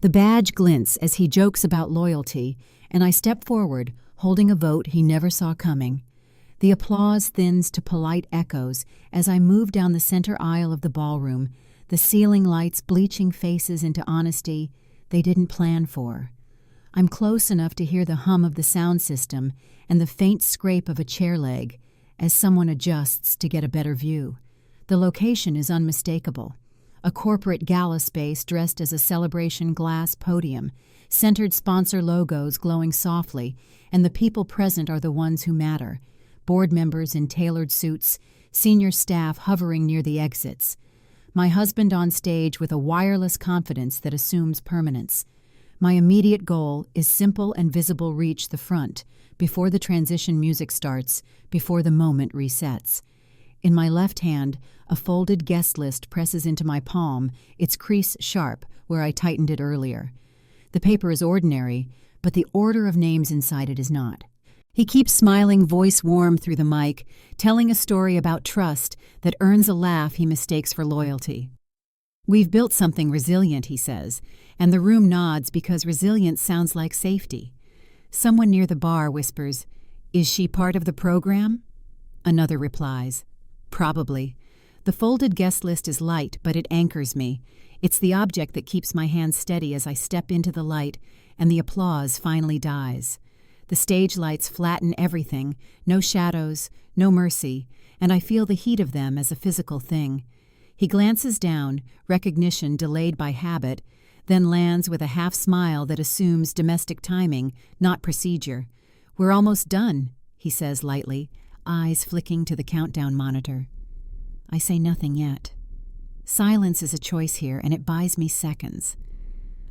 The badge glints as he jokes about loyalty, and I step forward, holding a vote he never saw coming. The applause thins to polite echoes as I move down the center aisle of the ballroom, the ceiling lights bleaching faces into honesty they didn't plan for. I'm close enough to hear the hum of the sound system and the faint scrape of a chair leg as someone adjusts to get a better view. The location is unmistakable. A corporate gala space dressed as a celebration glass podium, centered sponsor logos glowing softly, and the people present are the ones who matter. Board members in tailored suits, senior staff hovering near the exits. My husband on stage with a wireless confidence that assumes permanence. My immediate goal is simple and visible: reach the front, before the transition music starts, before the moment resets. In my left hand, a folded guest list presses into my palm, its crease sharp where I tightened it earlier. The paper is ordinary, but the order of names inside it is not. He keeps smiling, voice warm through the mic, telling a story about trust that earns a laugh he mistakes for loyalty. "We've built something resilient," he says, and the room nods because resilience sounds like safety. Someone near the bar whispers, "Is she part of the program?" Another replies, "Probably." The folded guest list is light, but it anchors me. It's the object that keeps my hands steady as I step into the light, and the applause finally dies. The stage lights flatten everything, no shadows, no mercy, and I feel the heat of them as a physical thing. He glances down, recognition delayed by habit, then lands with a half smile that assumes domestic timing, not procedure. "We're almost done," he says lightly, eyes flicking to the countdown monitor. I say nothing yet. Silence is a choice here, and it buys me seconds.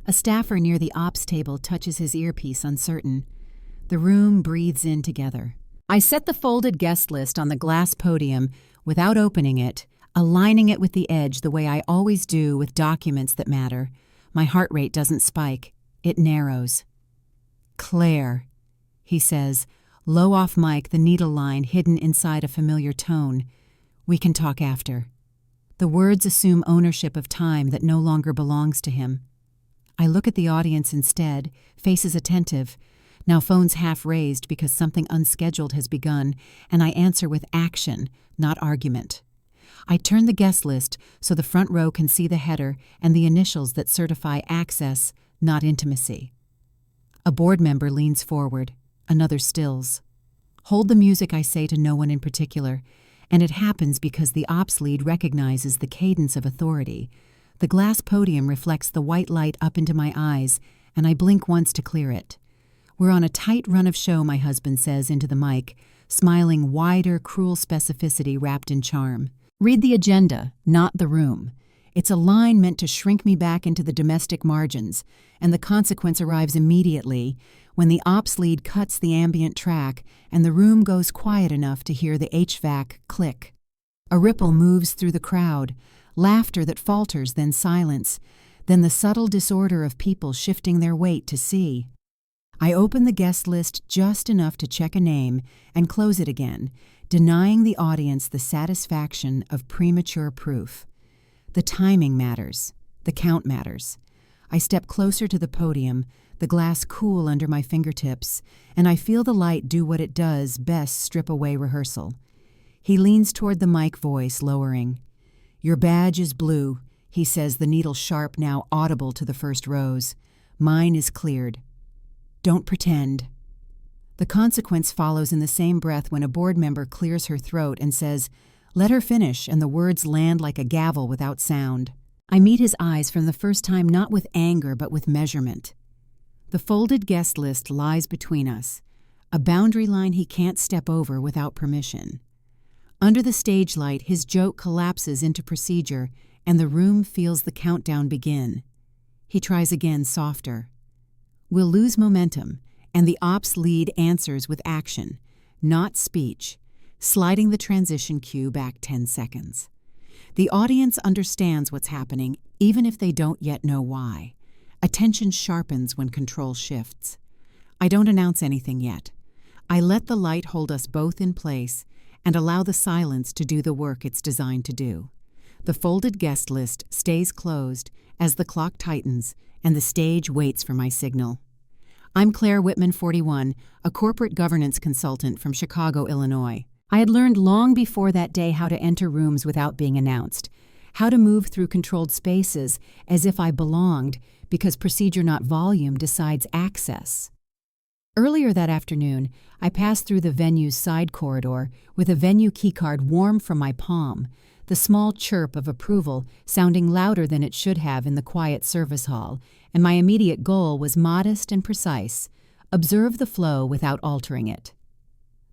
A staffer near the ops table touches his earpiece, uncertain. The room breathes in together. I set the folded guest list on the glass podium without opening it, aligning it with the edge the way I always do with documents that matter. My heart rate doesn't spike. It narrows. "Claire," he says, low off mic, the needle line hidden inside a familiar tone. "We can talk after." The words assume ownership of time that no longer belongs to him. I look at the audience instead, faces attentive, now phones half raised because something unscheduled has begun, and I answer with action, not argument. I turn the guest list so the front row can see the header and the initials that certify access, not intimacy. A board member leans forward, another stills. "Hold the music," I say to no one in particular, and it happens because the ops lead recognizes the cadence of authority. The glass podium reflects the white light up into my eyes, and I blink once to clear it. "We're on a tight run of show," my husband says into the mic, smiling wider, cruel specificity wrapped in charm. "Read the agenda, not the room." It's a line meant to shrink me back into the domestic margins, and the consequence arrives immediately when the ops lead cuts the ambient track and the room goes quiet enough to hear the HVAC click. A ripple moves through the crowd, laughter that falters, then silence, then the subtle disorder of people shifting their weight to see. I open the guest list just enough to check a name and close it again, denying the audience the satisfaction of premature proof. The timing matters. The count matters. I step closer to the podium, the glass cool under my fingertips, and I feel the light do what it does best: strip away rehearsal. He leans toward the mic, voice lowering. "Your badge is blue," he says, the needle sharp, now audible to the first rows. "Mine is cleared. Don't pretend." The consequence follows in the same breath when a board member clears her throat and says, "Let her finish," and the words land like a gavel without sound. I meet his eyes from the first time, not with anger but with measurement. The folded guest list lies between us, a boundary line he can't step over without permission. Under the stage light, his joke collapses into procedure, and the room feels the countdown begin. He tries again, softer. We'll lose momentum, and the ops lead answers with action, not speech, sliding the transition cue back 10 seconds. The audience understands what's happening, even if they don't yet know why. Attention sharpens when control shifts. I don't announce anything yet. I let the light hold us both in place and allow the silence to do the work it's designed to do. The folded guest list stays closed as the clock tightens and the stage waits for my signal. I'm Claire Whitman, 41, a corporate governance consultant from Chicago, Illinois. I had learned long before that day how to enter rooms without being announced, how to move through controlled spaces as if I belonged, because procedure not volume decides access. Earlier that afternoon, I passed through the venue's side corridor with a venue keycard warm from my palm, the small chirp of approval sounding louder than it should have in the quiet service hall, and my immediate goal was modest and precise: observe the flow without altering it.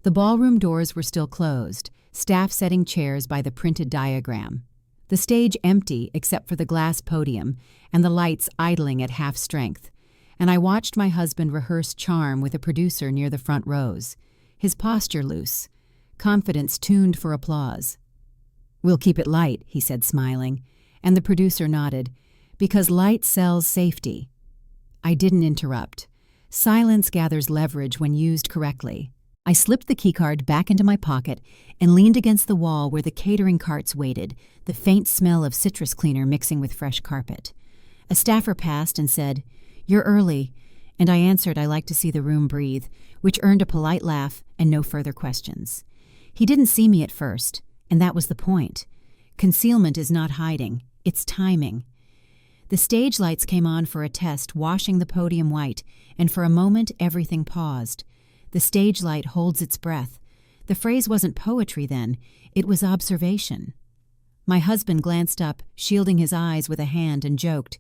The ballroom doors were still closed, staff setting chairs by the printed diagram. The stage empty except for the glass podium and the lights idling at half strength, and I watched my husband rehearse charm with a producer near the front rows, his posture loose, confidence tuned for applause. "We'll keep it light," he said, smiling, and the producer nodded, "because light sells safety." I didn't interrupt. Silence gathers leverage when used correctly. I slipped the keycard back into my pocket and leaned against the wall where the catering carts waited, the faint smell of citrus cleaner mixing with fresh carpet. A staffer passed and said, "You're early," and I answered I like to see the room breathe, which earned a polite laugh and no further questions. He didn't see me at first, and that was the point. Concealment is not hiding, it's timing. The stage lights came on for a test, washing the podium white, and for a moment everything paused. The stage light holds its breath. The phrase wasn't poetry then, it was observation. My husband glanced up, shielding his eyes with a hand, and joked,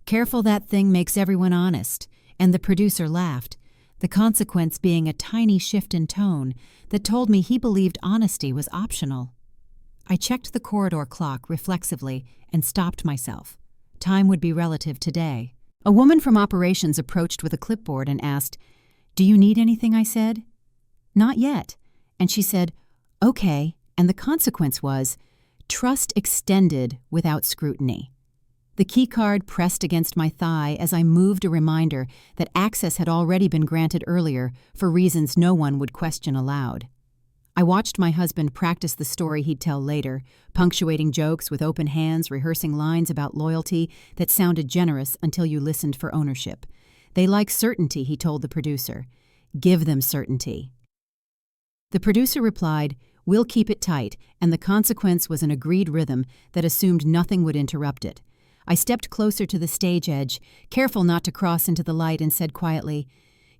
"Careful, that thing makes everyone honest," and the producer laughed, the consequence being a tiny shift in tone that told me he believed honesty was optional. I checked the corridor clock reflexively and stopped myself. Time would be relative today. A woman from operations approached with a clipboard and asked, "Do you need anything?" I said. "Not yet." And she said, "Okay," and the consequence was trust extended without scrutiny. The keycard pressed against my thigh as I moved, a reminder that access had already been granted earlier for reasons no one would question aloud. I watched my husband practice the story he'd tell later, punctuating jokes with open hands, rehearsing lines about loyalty that sounded generous until you listened for ownership. "They like certainty," he told the producer. "Give them certainty." The producer replied, "We'll keep it tight," and the consequence was an agreed rhythm that assumed nothing would interrupt it. I stepped closer to the stage edge, careful not to cross into the light, and said quietly,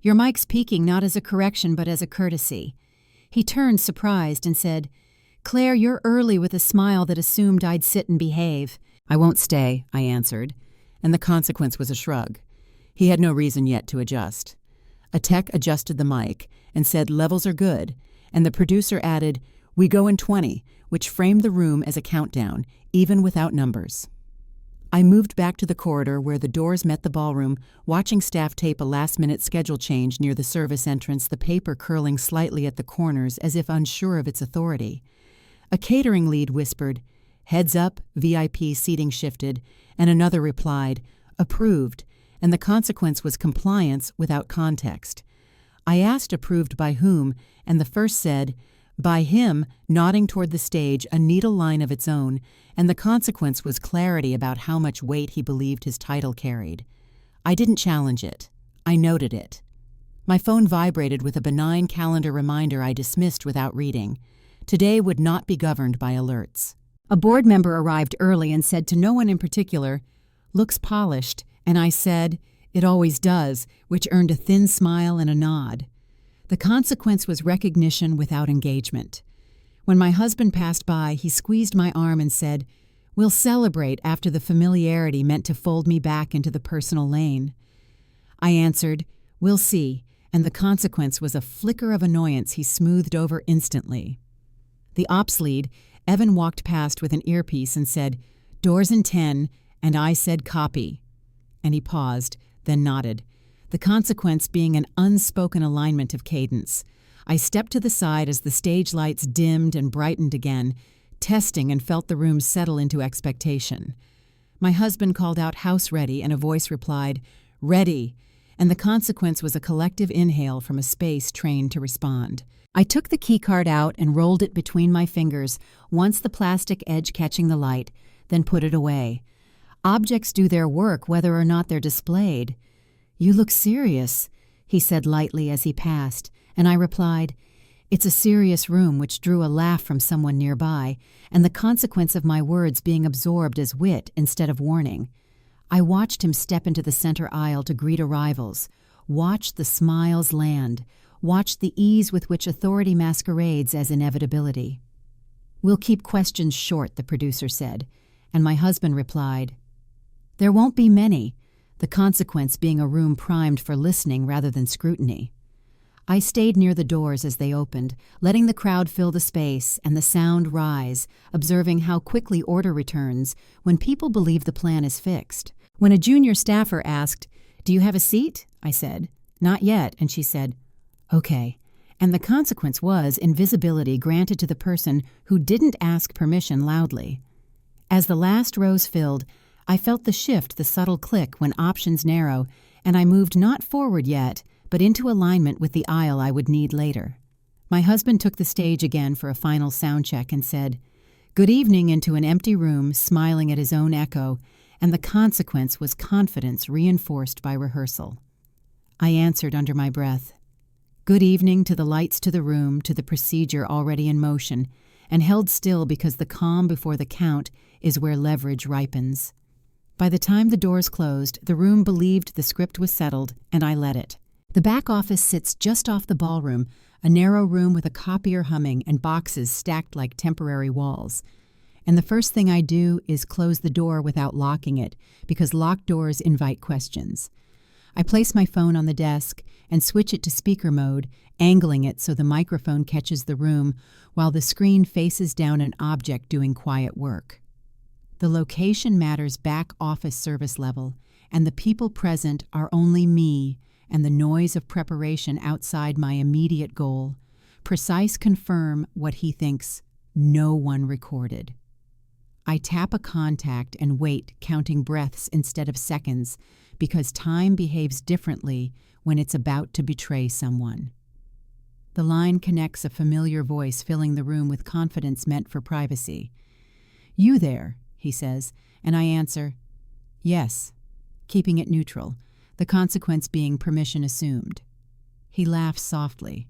"Your mic's peaking not as a correction but as a courtesy." He turned surprised and said, "Claire, you're early," with a smile that assumed I'd sit and behave. "I won't stay," I answered, and the consequence was a shrug. He had no reason yet to adjust. A tech adjusted the mic and said, "Levels are good," and the producer added, "We go in 20, which framed the room as a countdown, even without numbers. I moved back to the corridor where the doors met the ballroom, watching staff tape a last-minute schedule change near the service entrance, the paper curling slightly at the corners as if unsure of its authority. A catering lead whispered, "Heads up, VIP seating shifted," and another replied, "Approved," and the consequence was compliance without context. I asked approved by whom, and the first said, "By him," nodding toward the stage, a needle line of its own, and the consequence was clarity about how much weight he believed his title carried. I didn't challenge it. I noted it. My phone vibrated with a benign calendar reminder I dismissed without reading. Today would not be governed by alerts. A board member arrived early and said to no one in particular, "Looks polished," and I said, "It always does," which earned a thin smile and a nod. The consequence was recognition without engagement. When my husband passed by, he squeezed my arm and said, "We'll celebrate," after the familiarity meant to fold me back into the personal lane. I answered, "We'll see," and the consequence was a flicker of annoyance he smoothed over instantly. The ops lead, Evan, walked past with an earpiece and said, "Doors in 10," and I said, "Copy." And he paused, then nodded, the consequence being an unspoken alignment of cadence. I stepped to the side as the stage lights dimmed and brightened again, testing, and felt the room settle into expectation. My husband called out, "House ready," and a voice replied, "Ready," and the consequence was a collective inhale from a space trained to respond. I took the keycard out and rolled it between my fingers, once the plastic edge catching the light, then put it away. Objects do their work whether or not they're displayed. "You look serious," he said lightly as he passed, and I replied, "It's a serious room," which drew a laugh from someone nearby, and the consequence of my words being absorbed as wit instead of warning. I watched him step into the center aisle to greet arrivals, watched the smiles land, watched the ease with which authority masquerades as inevitability. "We'll keep questions short," the producer said, and my husband replied, "There won't be many," the consequence being a room primed for listening rather than scrutiny. I stayed near the doors as they opened, letting the crowd fill the space and the sound rise, observing how quickly order returns when people believe the plan is fixed. When a junior staffer asked, "Do you have a seat?" I said, "Not yet," and she said, "Okay." And the consequence was invisibility granted to the person who didn't ask permission loudly. As the last rows filled, I felt the shift, the subtle click when options narrow, and I moved not forward yet, but into alignment with the aisle I would need later. My husband took the stage again for a final sound check and said, "Good evening," into an empty room, smiling at his own echo, and the consequence was confidence reinforced by rehearsal. I answered under my breath, "Good evening," to the lights, to the room, to the procedure already in motion, and held still because the calm before the count is where leverage ripens. By the time the doors closed, the room believed the script was settled, and I let it. The back office sits just off the ballroom, a narrow room with a copier humming and boxes stacked like temporary walls. And the first thing I do is close the door without locking it, because locked doors invite questions. I place my phone on the desk and switch it to speaker mode, angling it so the microphone catches the room while the screen faces down an object doing quiet work. The location matters back office service level, and the people present are only me and the noise of preparation outside my immediate goal. Precise confirm what he thinks no one recorded. I tap a contact and wait, counting breaths instead of seconds, because time behaves differently when it's about to betray someone. The line connects, a familiar voice filling the room with confidence meant for privacy. "You there," he says, and I answer, "Yes," keeping it neutral, the consequence being permission assumed. He laughs softly.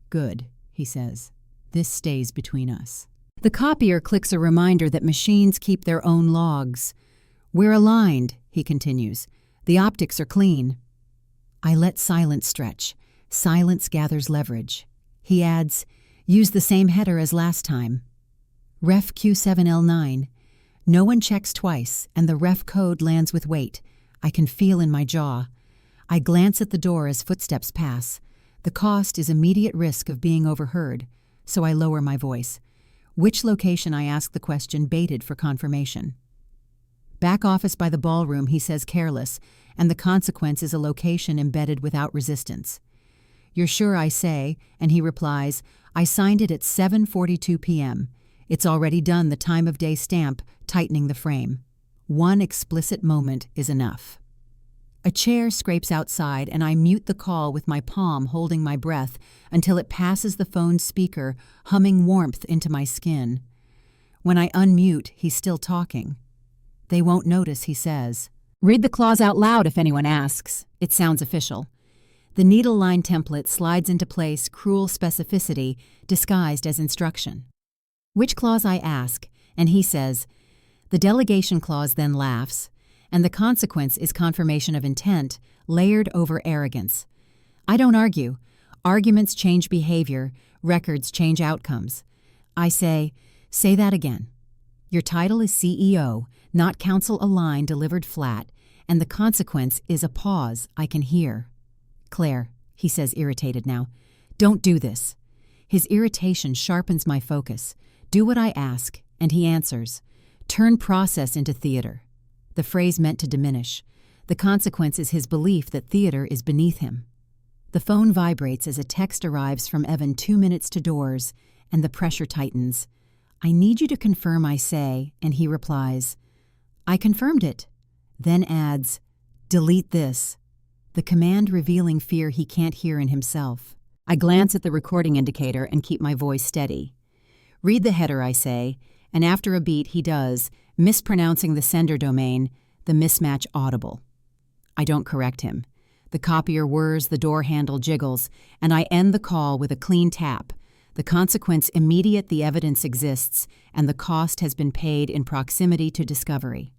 "Good," he says. "This stays between us." The copier clicks a reminder that machines keep their own logs. "We're aligned," he continues. "The optics are clean." I let silence stretch. Silence gathers leverage. He adds, "Use the same header as last time." Ref Q7L9. No one checks twice, and the ref code lands with weight. I can feel in my jaw. I glance at the door as footsteps pass. The cost is immediate risk of being overheard, so I lower my voice. Which location, I ask the question, baited for confirmation. "Back office by the ballroom," he says, careless, and the consequence is a location embedded without resistance. "You're sure?" I say, and he replies, "I signed it at 7:42 p.m. It's already done, the time of day stamp, tightening the frame. One explicit moment is enough." A chair scrapes outside, and I mute the call with my palm holding my breath until it passes the phone's speaker, humming warmth into my skin. When I unmute, he's still talking. "They won't notice," he says. "Read the clause out loud if anyone asks." It sounds official. The needle line template slides into place, cruel specificity disguised as instruction. "Which clause?" I ask, and he says, "The delegation clause," then laughs, and the consequence is confirmation of intent, layered over arrogance. I don't argue. Arguments change behavior, records change outcomes. I say that again. Your title is CEO, not counsel, a line delivered flat, and the consequence is a pause I can hear. "Claire," he says, irritated now, "don't do this." His irritation sharpens my focus. Do what I ask, and he answers. Turn process into theater. The phrase meant to diminish. The consequence is his belief that theater is beneath him. The phone vibrates as a text arrives from Evan 2 minutes to doors, and the pressure tightens. "I need you to confirm," I say, and he replies, "I confirmed it." Then adds, "Delete this." The command revealing fear he can't hear in himself. I glance at the recording indicator and keep my voice steady. "Read the header," I say, and after a beat he does, mispronouncing the sender domain, the mismatch audible. I don't correct him. The copier whirs, the door handle jiggles, and I end the call with a clean tap. The consequence immediate: the evidence exists, and the cost has been paid in proximity to discovery.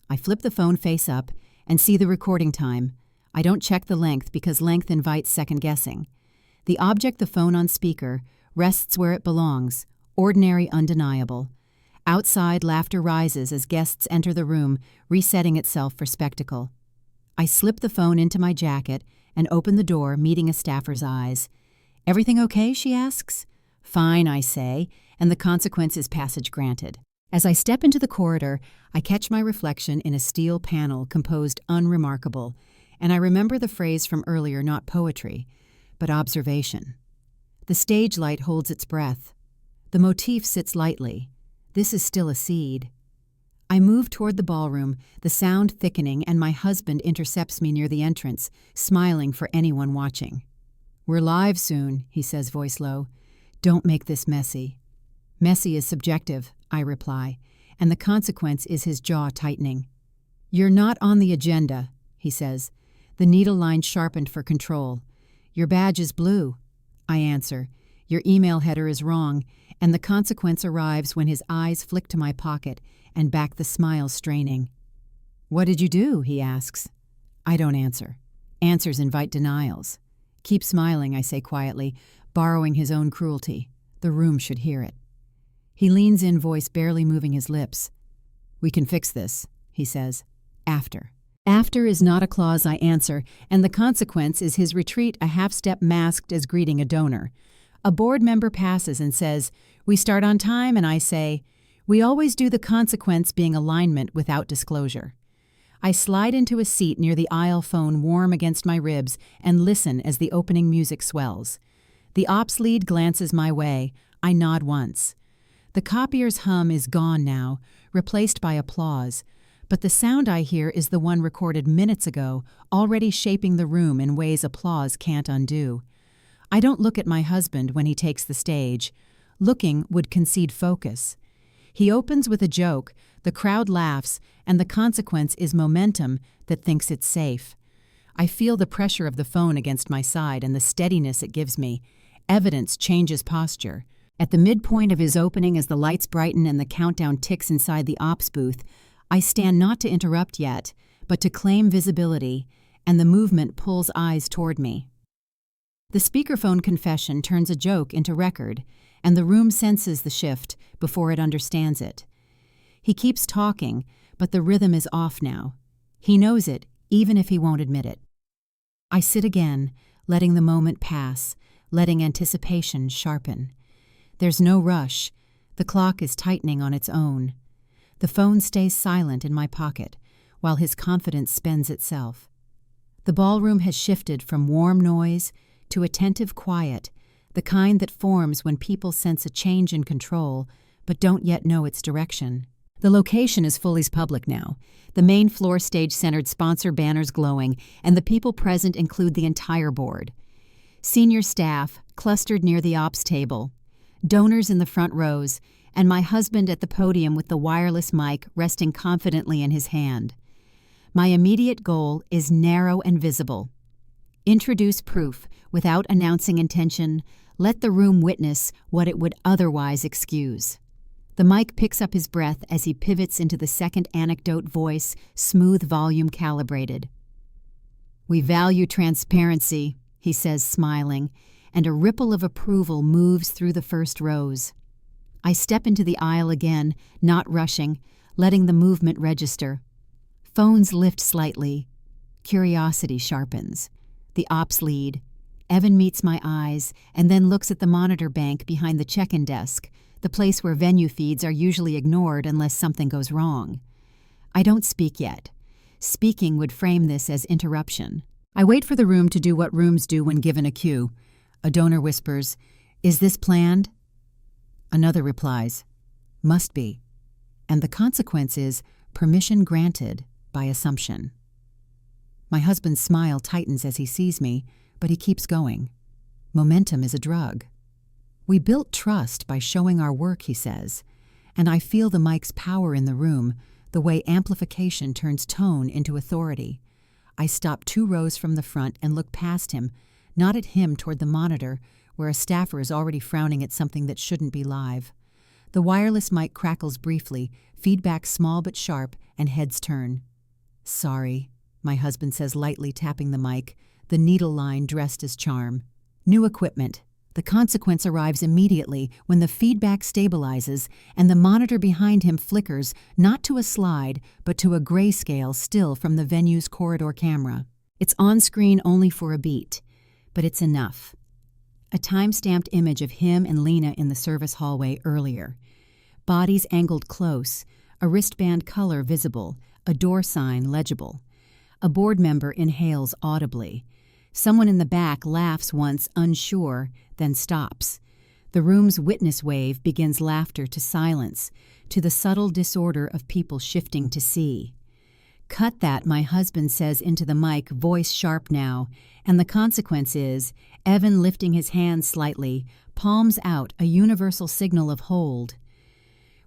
I flip the phone face up and see the recording time. I don't check the length because length invites second-guessing. The object, the phone on speaker, rests where it belongs, ordinary, undeniable. Outside, laughter rises as guests enter the room, resetting itself for spectacle. I slip the phone into my jacket and open the door, meeting a staffer's eyes. "Everything okay?" she asks. "Fine," I say, and the consequence is passage granted. As I step into the corridor, I catch my reflection in a steel panel composed unremarkable, and I remember the phrase from earlier, not poetry, but observation. The stage light holds its breath. The motif sits lightly. This is still a seed. I move toward the ballroom, the sound thickening, and my husband intercepts me near the entrance, smiling for anyone watching. "We're live soon," he says, voice low. "Don't make this messy." "Messy is subjective," I reply, and the consequence is his jaw tightening. "You're not on the agenda," he says, the needle line sharpened for control. "Your badge is blue," I answer. "Your email header is wrong," and the consequence arrives when his eyes flick to my pocket and back, the smile straining. "What did you do?" he asks. I don't answer. Answers invite denials. "Keep smiling," I say quietly, borrowing his own cruelty. The room should hear it. He leans in, voice barely moving his lips. "We can fix this," he says. "After." After is not a clause, I answer, and the consequence is his retreat, a half-step masked as greeting a donor. A board member passes and says, "We start on time," and I say, "We always do," the consequence being alignment without disclosure. I slide into a seat near the aisle, phone warm against my ribs, and listen as the opening music swells. The ops lead glances my way. I nod once. The copier's hum is gone now, replaced by applause, but the sound I hear is the one recorded minutes ago, already shaping the room in ways applause can't undo. I don't look at my husband when he takes the stage. Looking would concede focus. He opens with a joke, the crowd laughs, and the consequence is momentum that thinks it's safe. I feel the pressure of the phone against my side and the steadiness it gives me. Evidence changes posture. At the midpoint of his opening, as the lights brighten and the countdown ticks inside the ops booth, I stand not to interrupt yet, but to claim visibility, and the movement pulls eyes toward me. The speakerphone confession turns a joke into record, and the room senses the shift before it understands it. He keeps talking, but the rhythm is off now. He knows it, even if he won't admit it. I sit again, letting the moment pass, letting anticipation sharpen. There's no rush. The clock is tightening on its own. The phone stays silent in my pocket, while his confidence spends itself. The ballroom has shifted from warm noise to attentive quiet, the kind that forms when people sense a change in control, but don't yet know its direction. The location is fully public now, the main floor stage-centered sponsor banners glowing, and the people present include the entire board. Senior staff, clustered near the ops table, donors in the front rows, and my husband at the podium with the wireless mic resting confidently in his hand. My immediate goal is narrow and visible. Introduce proof without announcing intention. Let the room witness what it would otherwise excuse. The mic picks up his breath as he pivots into the second anecdote, voice, smooth volume calibrated. "We value transparency," he says, smiling, and a ripple of approval moves through the first rows. I step into the aisle again, not rushing, letting the movement register. Phones lift slightly. Curiosity sharpens. The ops lead. Evan meets my eyes and then looks at the monitor bank behind the check-in desk, the place where venue feeds are usually ignored unless something goes wrong. I don't speak yet. Speaking would frame this as interruption. I wait for the room to do what rooms do when given a cue. A donor whispers, "Is this planned?" Another replies, "Must be." And the consequence is permission granted by assumption. My husband's smile tightens as he sees me, but he keeps going. Momentum is a drug. "We built trust by showing our work," he says, and I feel the mic's power in the room, the way amplification turns tone into authority. I stop 2 rows from the front and look past him, not at him toward the monitor, where a staffer is already frowning at something that shouldn't be live. The wireless mic crackles briefly, feedback small but sharp, and heads turn. "Sorry," my husband says lightly, tapping the mic, the needle line dressed as charm. "New equipment." The consequence arrives immediately when the feedback stabilizes and the monitor behind him flickers not to a slide but to a grayscale still from the venue's corridor camera. It's on screen only for a beat, but it's enough. A time-stamped image of him and Lena in the service hallway earlier. Bodies angled close, a wristband color visible, a door sign legible. A board member inhales audibly. Someone in the back laughs once, unsure, then stops. The room's witness wave begins laughter to silence, to the subtle disorder of people shifting to see. "Cut that," my husband says into the mic, voice sharp now, and the consequence is, Evan lifting his hand slightly, palms out, a universal signal of hold.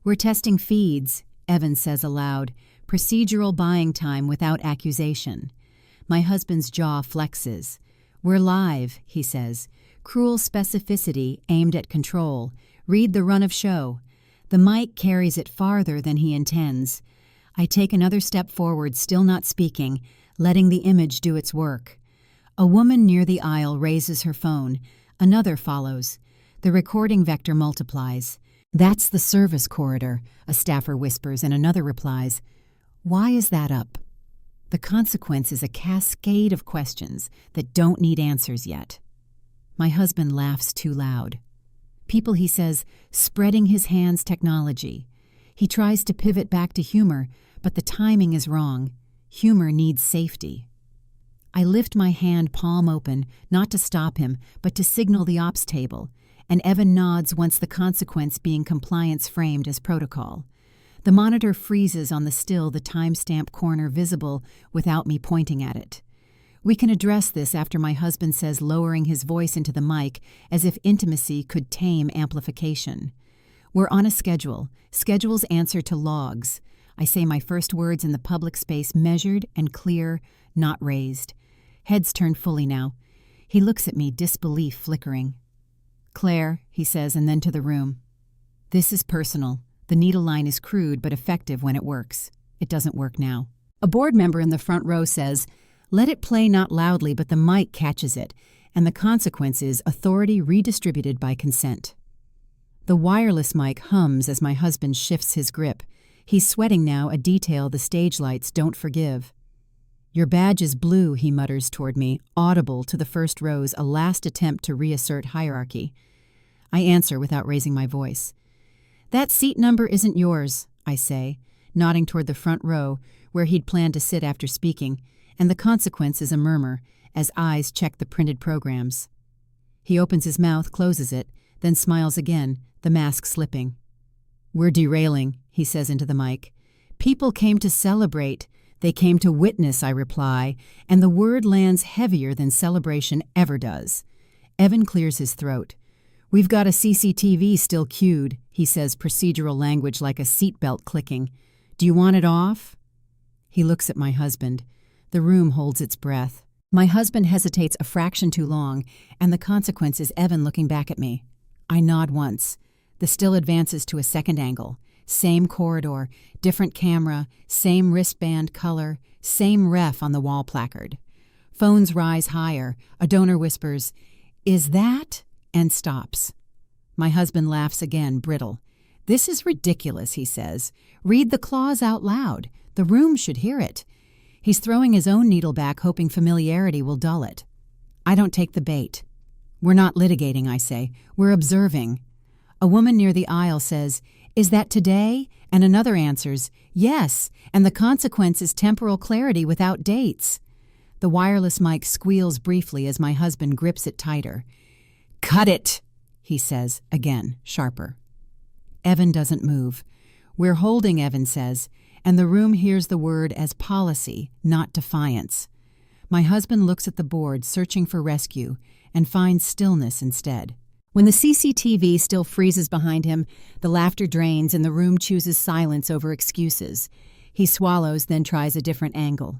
"We're testing feeds," Evan says aloud, procedural buying time without accusation. My husband's jaw flexes. "We're live," he says. Cruel specificity aimed at control. Read the run of show. The mic carries it farther than he intends. I take another step forward, still not speaking, letting the image do its work. A woman near the aisle raises her phone. Another follows. The recording vector multiplies. "That's the service corridor," a staffer whispers, and another replies, "Why is that up?" The consequence is a cascade of questions that don't need answers yet. My husband laughs too loud. People, he says, spreading his hands technology. He tries to pivot back to humor, but the timing is wrong. Humor needs safety. I lift my hand palm open, not to stop him, but to signal the ops table, and Evan nods once the consequence being compliance framed as protocol. The monitor freezes on the still, the timestamp corner visible without me pointing at it. "We can address this," after my husband says, lowering his voice into the mic as if intimacy could tame amplification. "We're on a schedule. Schedules answer to logs." I say my first words in the public space, measured and clear, not raised. Heads turn fully now. He looks at me, disbelief flickering. "Claire," he says, and then to the room. "This is personal. The needle line is crude but effective when it works. It doesn't work now." A board member in the front row says, "Let it play not loudly, but the mic catches it, and the consequence is authority redistributed by consent." The wireless mic hums as my husband shifts his grip. He's sweating now, a detail the stage lights don't forgive. "Your badge is blue," he mutters toward me, audible to the first rows, a last attempt to reassert hierarchy. I answer without raising my voice. "That seat number isn't yours," I say, nodding toward the front row, where he'd planned to sit after speaking, and the consequence is a murmur, as eyes check the printed programs. He opens his mouth, closes it, then smiles again, the mask slipping. "We're derailing," he says into the mic. "People came to celebrate. They came to witness," I reply, and the word lands heavier than celebration ever does. Evan clears his throat. "We've got a CCTV still queued," he says, procedural language like a seatbelt clicking. "Do you want it off?" He looks at my husband. The room holds its breath. My husband hesitates a fraction too long, and the consequence is Evan looking back at me. I nod once. The still advances to a second angle. Same corridor, different camera, same wristband color, same ref on the wall placard. Phones rise higher. A donor whispers, "Is that?" and stops. My husband laughs again, brittle. "This is ridiculous," he says. "Read the clause out loud. The room should hear it." He's throwing his own needle back, hoping familiarity will dull it. I don't take the bait. "We're not litigating," I say. "We're observing." A woman near the aisle says, "Is that today?" And another answers, "Yes, and the consequence is temporal clarity without dates." The wireless mic squeals briefly as my husband grips it tighter. "Cut it," he says, again, sharper. Evan doesn't move. "We're holding," Evan says, and the room hears the word as policy, not defiance. My husband looks at the board, searching for rescue, and finds stillness instead. When the CCTV still freezes behind him, the laughter drains and the room chooses silence over excuses. He swallows, then tries a different angle.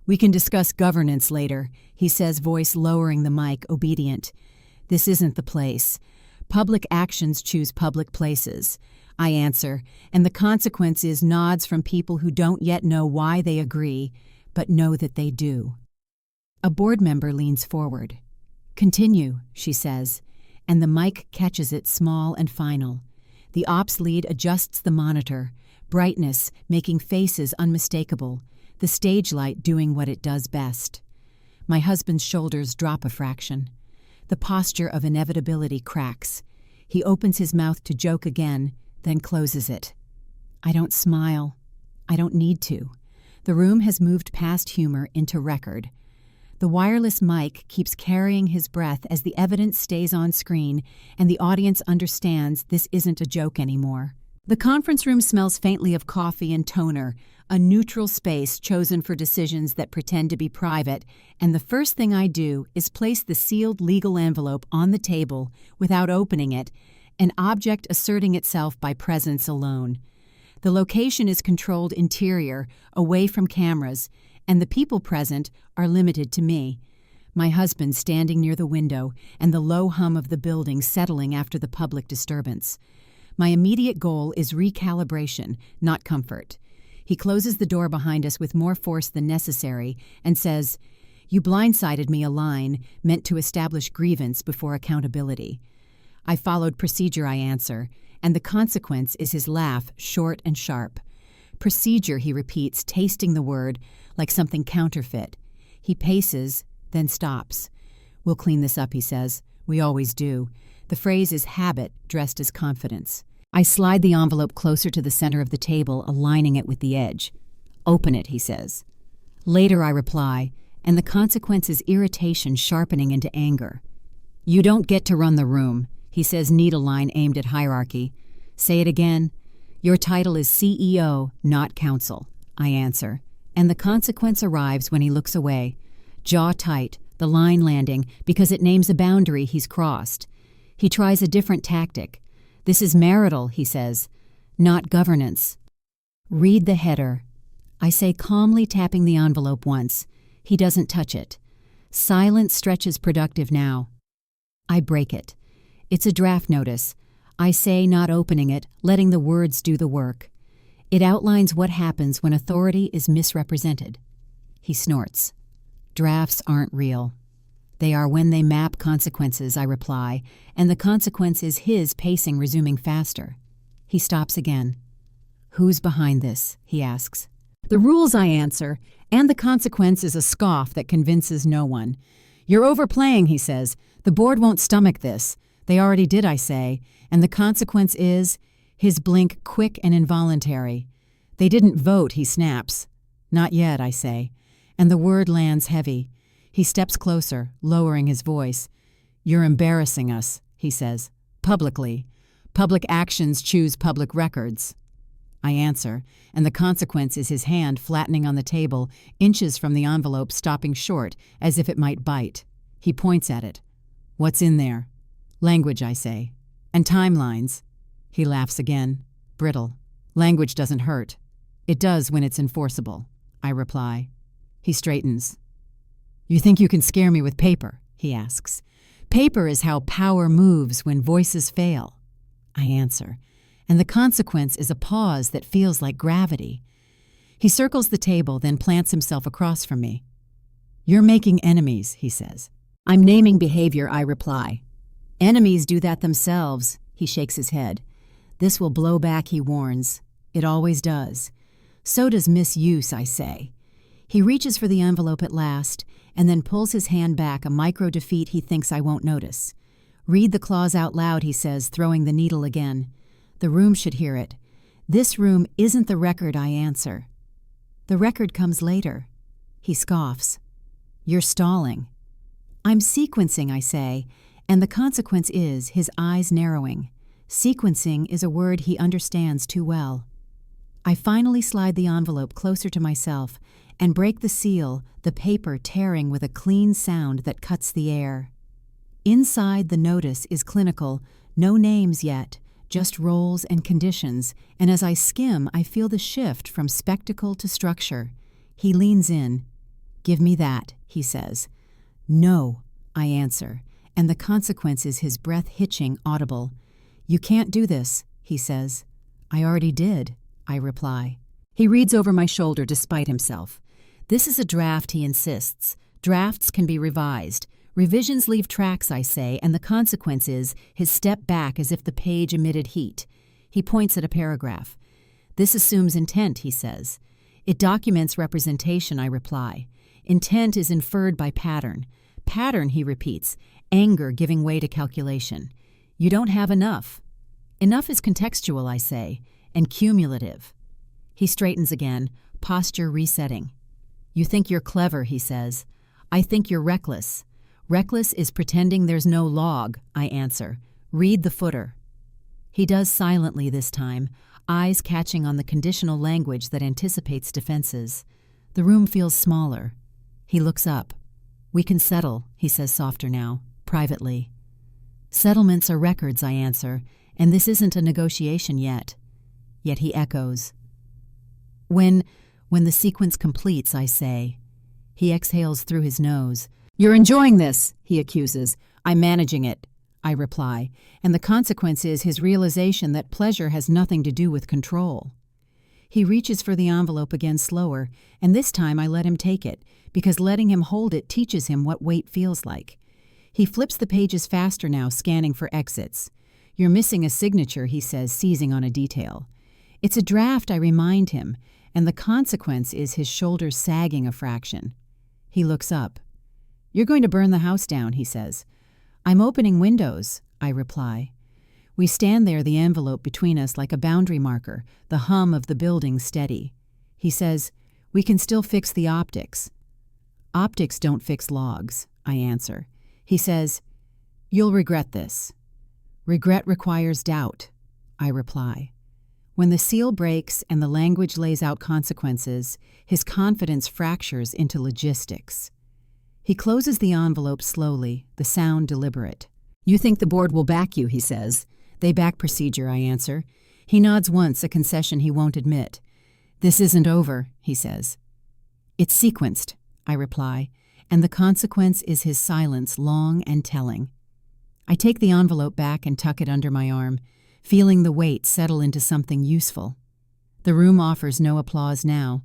"We can discuss governance later," he says, voice lowering the mic, obedient. "This isn't the place. Public actions choose public places," I answer, and the consequence is nods from people who don't yet know why they agree, but know that they do. A board member leans forward. "Continue," she says, and the mic catches it small and final. The ops lead adjusts the monitor, brightness making faces unmistakable, the stage light doing what it does best. My husband's shoulders drop a fraction. The posture of inevitability cracks. He opens his mouth to joke again, then closes it. I don't smile. I don't need to. The room has moved past humor into record. The wireless mic keeps carrying his breath as the evidence stays on screen and the audience understands this isn't a joke anymore. The conference room smells faintly of coffee and toner, a neutral space chosen for decisions that pretend to be private, and the first thing I do is place the sealed legal envelope on the table without opening it, an object asserting itself by presence alone. The location is controlled interior, away from cameras, and the people present are limited to me. My husband standing near the window and the low hum of the building settling after the public disturbance. My immediate goal is recalibration, not comfort. He closes the door behind us with more force than necessary and says, "You blindsided me," a line meant to establish grievance before accountability. "I followed procedure," I answer, and the consequence is his laugh, short and sharp. "Procedure," he repeats, tasting the word like something counterfeit. He paces, then stops. "We'll clean this up," he says. "We always do." The phrase is habit dressed as confidence. I slide the envelope closer to the center of the table, aligning it with the edge. "Open it," he says. Later I reply, and the consequence is irritation sharpening into anger. "You don't get to run the room," he says, needle line aimed at hierarchy. "Say it again." "Your title is CEO, not counsel," I answer, and the consequence arrives when he looks away. Jaw tight, the line landing because it names a boundary he's crossed. He tries a different tactic. "This is marital," he says, "not governance." "Read the header," I say, calmly tapping the envelope once. He doesn't touch it. Silence stretches productive now. I break it. It's a draft notice. I say, not opening it, letting the words do the work. It outlines what happens when authority is misrepresented. He snorts. "Drafts aren't real." "They are when they map consequences," I reply, and the consequence is his pacing resuming faster. He stops again. "Who's behind this?" he asks. "The rules," I answer, and the consequence is a scoff that convinces no one. "You're overplaying," he says. "The board won't stomach this." "They already did," I say, and the consequence is his blink quick and involuntary. "They didn't vote," he snaps. "Not yet," I say, and the word lands heavy. He steps closer, lowering his voice. "You're embarrassing us," he says, "publicly. Public actions choose public records." I answer, and the consequence is his hand flattening on the table, inches from the envelope stopping short, as if it might bite. He points at it. "What's in there?" "Language," I say. "And timelines." He laughs again, brittle. "Language doesn't hurt." "It does when it's enforceable," I reply. He straightens. "You think you can scare me with paper?" he asks. "Paper is how power moves when voices fail," I answer, and the consequence is a pause that feels like gravity. He circles the table, then plants himself across from me. "You're making enemies," he says. "I'm naming behavior," I reply. "Enemies do that themselves," he shakes his head. "This will blow back," he warns. "It always does." "So does misuse," I say. He reaches for the envelope at last, and then pulls his hand back, a micro-defeat he thinks I won't notice. "Read the clause out loud," he says, throwing the needle again. "The room should hear it." "This room isn't the record," I answer. "The record comes later." He scoffs. "You're stalling." "I'm sequencing," I say, and the consequence is his eyes narrowing. Sequencing is a word he understands too well. I finally slide the envelope closer to myself and break the seal, the paper tearing with a clean sound that cuts the air. Inside, the notice is clinical, no names yet, just roles and conditions, and as I skim, I feel the shift from spectacle to structure. He leans in. "Give me that," he says. "No," I answer, and the consequence is his breath hitching audible. "You can't do this," he says. "I already did," I reply. He reads over my shoulder despite himself. "This is a draft," he insists. "Drafts can be revised. Revisions leave tracks," I say, and the consequence is his step back as if the page emitted heat. He points at a paragraph. "This assumes intent," he says. "It documents representation," I reply. "Intent is inferred by pattern. Pattern," he repeats, anger giving way to calculation. "You don't have enough." "Enough is contextual," I say, and cumulative. He straightens again, posture resetting. "You think you're clever," he says. "I think you're reckless." "Reckless is pretending there's no log," I answer. "Read the footer." He does silently this time, eyes catching on the conditional language that anticipates defenses. The room feels smaller. He looks up. "We can settle," he says softer now, privately. "Settlements are records," I answer, "and this isn't a negotiation yet." Yet he echoes. When the sequence completes," I say. He exhales through his nose. "You're enjoying this," he accuses. "I'm managing it," I reply, and the consequence is his realization that pleasure has nothing to do with control. He reaches for the envelope again slower, and this time I let him take it, because letting him hold it teaches him what weight feels like. He flips the pages faster now, scanning for exits. "You're missing a signature," he says, seizing on a detail. "It's a draft," I remind him, and the consequence is his shoulders sagging a fraction. He looks up. "You're going to burn the house down," he says. "I'm opening windows," I reply. We stand there, the envelope between us like a boundary marker, the hum of the building steady. He says, "We can still fix the optics." "Optics don't fix logs," I answer. He says, "You'll regret this." "Regret requires doubt," I reply. When the seal breaks and the language lays out consequences, his confidence fractures into logistics. He closes the envelope slowly, the sound deliberate. "You think the board will back you," he says. "They back procedure," I answer. He nods once, a concession he won't admit. "This isn't over," he says. "It's sequenced," I reply, and the consequence is his silence, long and telling. I take the envelope back and tuck it under my arm, feeling the weight settle into something useful. The room offers no applause now,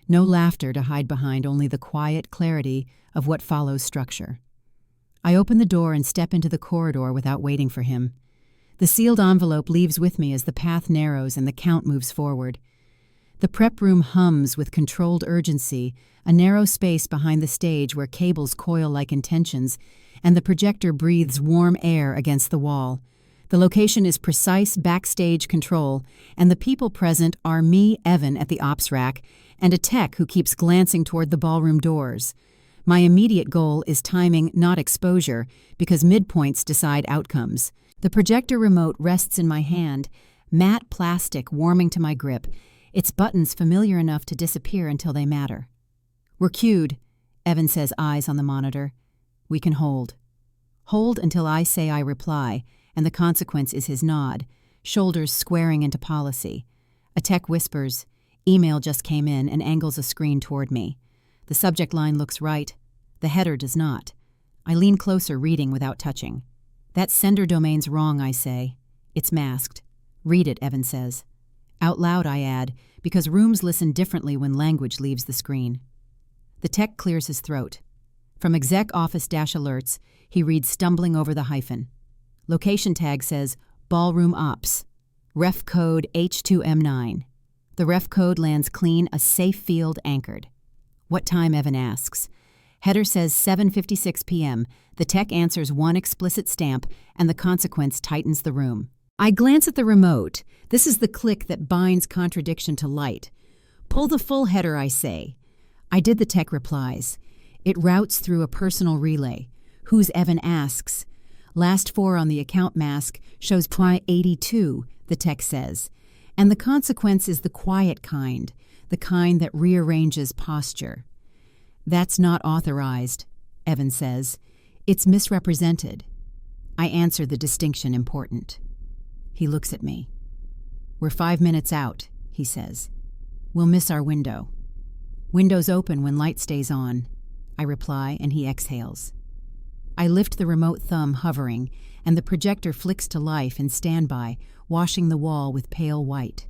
no laughter to hide behind, only the quiet clarity of what follows structure. I open the door and step into the corridor without waiting for him. The sealed envelope leaves with me as the path narrows and the count moves forward. The prep room hums with controlled urgency, a narrow space behind the stage where cables coil like intentions, and the projector breathes warm air against the wall. The location is precise backstage control, and the people present are me, Evan, at the ops rack, and a tech who keeps glancing toward the ballroom doors. My immediate goal is timing, not exposure, because midpoints decide outcomes. The projector remote rests in my hand, matte plastic warming to my grip, its buttons familiar enough to disappear until they matter. "We're cued," Evan says, eyes on the monitor. "We can hold." Hold until I say I reply, and the consequence is his nod, shoulders squaring into policy. A tech whispers, "Email just came in," and angles a screen toward me. The subject line looks right. The header does not. I lean closer, reading without touching. "That sender domain's wrong," I say. "It's masked." "Read it," Evan says. Out loud, I add, because rooms listen differently when language leaves the screen. The tech clears his throat. From exec office -alerts, he reads, stumbling over the hyphen. Location tag says, "Ballroom Ops." Ref code H2M9. The ref code lands clean, a safe field anchored. "What time?" Evan asks. Header says 7:56 p.m. The tech answers one explicit stamp, and the consequence tightens the room. I glance at the remote. This is the click that binds contradiction to light. "Pull the full header," I say. "I did," the tech replies. It routes through a personal relay. "Who's Evan?" asks. "Last four on the account mask shows 82, the tech says. And the consequence is the quiet kind, the kind that rearranges posture. "That's not authorized," Evan says. "It's misrepresented." I answer the distinction important. He looks at me. We're 5 minutes out, he says. We'll miss our window. Window's open when light stays on, I reply, and he exhales. I lift the remote thumb hovering, and the projector flicks to life in standby, washing the wall with pale white.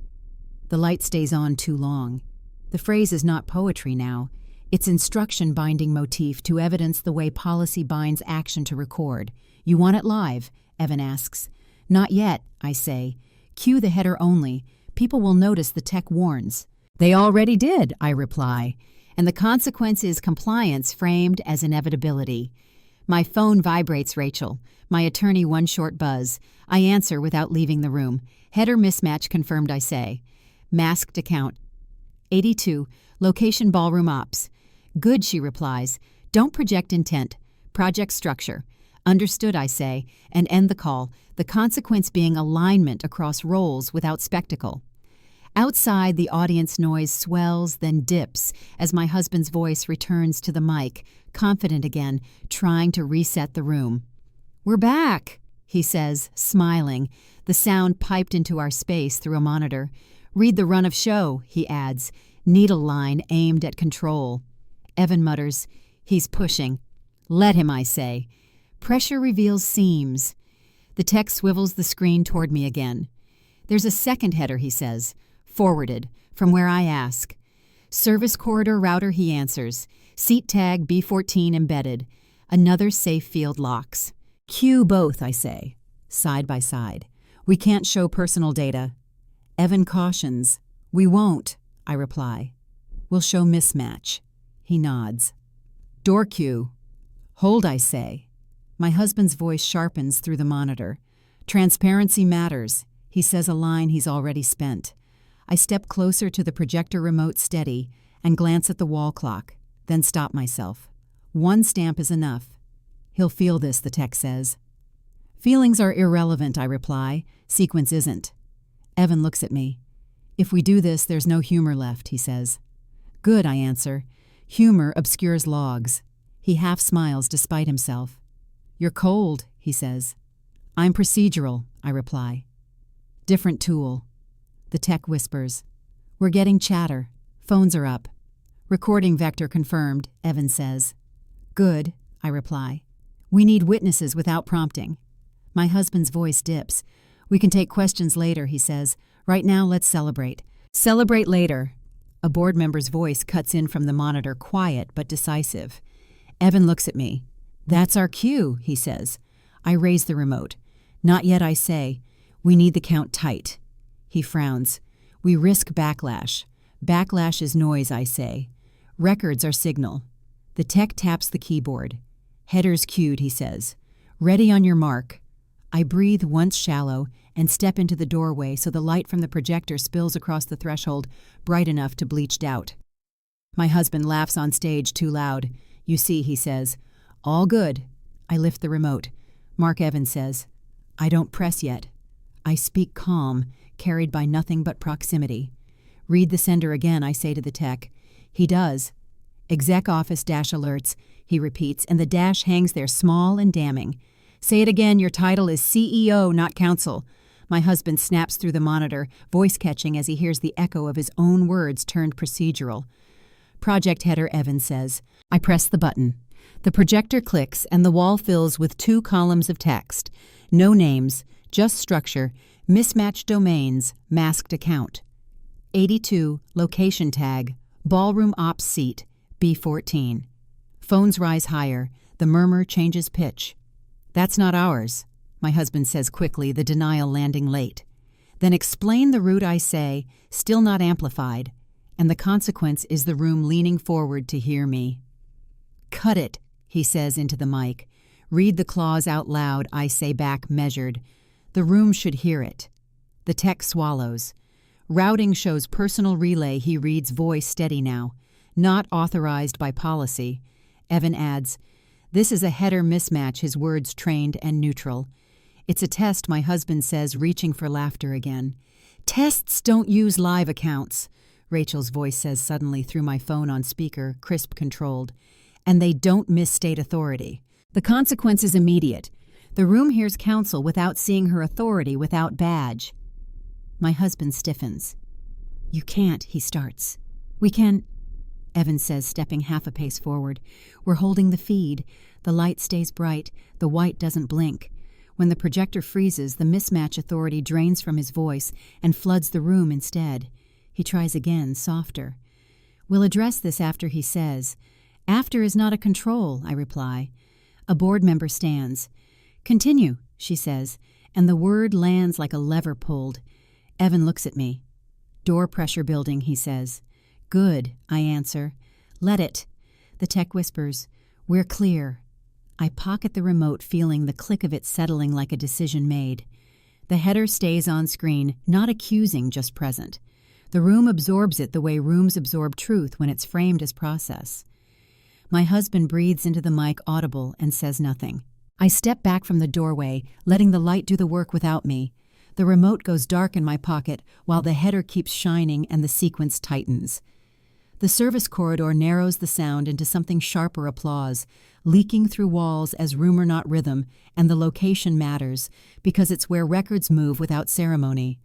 The light stays on too long. The phrase is not poetry now. It's instruction binding motif to evidence the way policy binds action to record. You want it live? Evan asks. Not yet, I say. Cue the header only. People will notice the tech warns. They already did, I reply. And the consequence is compliance framed as inevitability. My phone vibrates, Rachel. My attorney one short buzz. I answer without leaving the room. Header mismatch confirmed, I say. Masked account. 82. Location ballroom ops. Good, she replies. Don't project intent. Project structure. Understood, I say, and end the call, the consequence being alignment across roles without spectacle. Outside, the audience noise swells, then dips, as my husband's voice returns to the mic, confident again, trying to reset the room. We're back, he says, smiling, the sound piped into our space through a monitor. Read the run of show, he adds, needle line aimed at control. Evan mutters, he's pushing. Let him, I say. Pressure reveals seams. The tech swivels the screen toward me again. There's a second header, he says. Forwarded, from where I ask. Service corridor router, he answers. Seat tag B14 embedded. Another safe field locks. Cue both, I say. Side by side. We can't show personal data. Evan cautions. We won't, I reply. We'll show mismatch. He nods. Door cue. Hold, I say. My husband's voice sharpens through the monitor. Transparency matters, he says a line he's already spent. I step closer to the projector remote steady and glance at the wall clock, then stop myself. One stamp is enough. He'll feel this, the tech says. Feelings are irrelevant, I reply. Sequence isn't. Evan looks at me. If we do this, there's no humor left, he says. Good, I answer. Humor obscures logs. He half smiles despite himself. You're cold, he says. I'm procedural, I reply. Different tool. The tech whispers. We're getting chatter. Phones are up. Recording vector confirmed, Evan says. Good, I reply. We need witnesses without prompting. My husband's voice dips. We can take questions later, he says. Right now, let's celebrate. Celebrate later. A board member's voice cuts in from the monitor, quiet but decisive. Evan looks at me. That's our cue, he says. I raise the remote. Not yet, I say. We need the count tight. He frowns. We risk backlash. Backlash is noise, I say. Records are signal. The tech taps the keyboard. Headers cued, he says. Ready on your mark. I breathe once shallow and step into the doorway so the light from the projector spills across the threshold, bright enough to bleach doubt. My husband laughs on stage too loud. You see, he says. All good. I lift the remote. Mark Evans says, I don't press yet. I speak calm, carried by nothing but proximity. Read the sender again, I say to the tech. He does. Exec office dash alerts, he repeats, and the dash hangs there small and damning. Say it again, your title is CEO, not counsel. My husband snaps through the monitor, voice catching as he hears the echo of his own words turned procedural. Project header, Evans says. I press the button. The projector clicks and the wall fills with 2 columns of text. No names, just structure, mismatched domains, masked account. 82, location tag, ballroom ops seat, B14. Phones rise higher. The murmur changes pitch. That's not ours, my husband says quickly, the denial landing late. Then explain the route, I say, still not amplified, and the consequence is the room leaning forward to hear me. Cut it, he says into the mic. Read the clause out loud, I say back measured. The room should hear it. The tech swallows. Routing shows personal relay, he reads, voice steady now. Not authorized by policy. Evan adds, this is a header mismatch, his words trained and neutral. It's a test, my husband says, reaching for laughter again. Tests don't use live accounts, Rachel's voice says suddenly through my phone on speaker, crisp controlled. And they don't miss state authority. The consequence is immediate. The room hears counsel without seeing her authority, without badge. My husband stiffens. "You can't," he starts. "We can," Evan says, stepping half a pace forward. "We're holding the feed. The light stays bright. The white doesn't blink. When the projector freezes, the mismatch authority drains from his voice and floods the room instead." He tries again, softer. "We'll address this after," he says. "After is not a control," I reply. A board member stands. "Continue," she says, and the word lands like a lever pulled. Evan looks at me. "Door pressure building," he says. "Good," I answer. "Let it." The tech whispers, "We're clear." I pocket the remote, feeling the click of it settling like a decision made. The header stays on screen, not accusing, just present. The room absorbs it the way rooms absorb truth when it's framed as process. My husband breathes into the mic, audible, and says nothing. I step back from the doorway, letting the light do the work without me. The remote goes dark in my pocket while the header keeps shining and the sequence tightens. The service corridor narrows the sound into something sharper applause, leaking through walls as rumor not rhythm, and the location matters, because it's where records move without ceremony.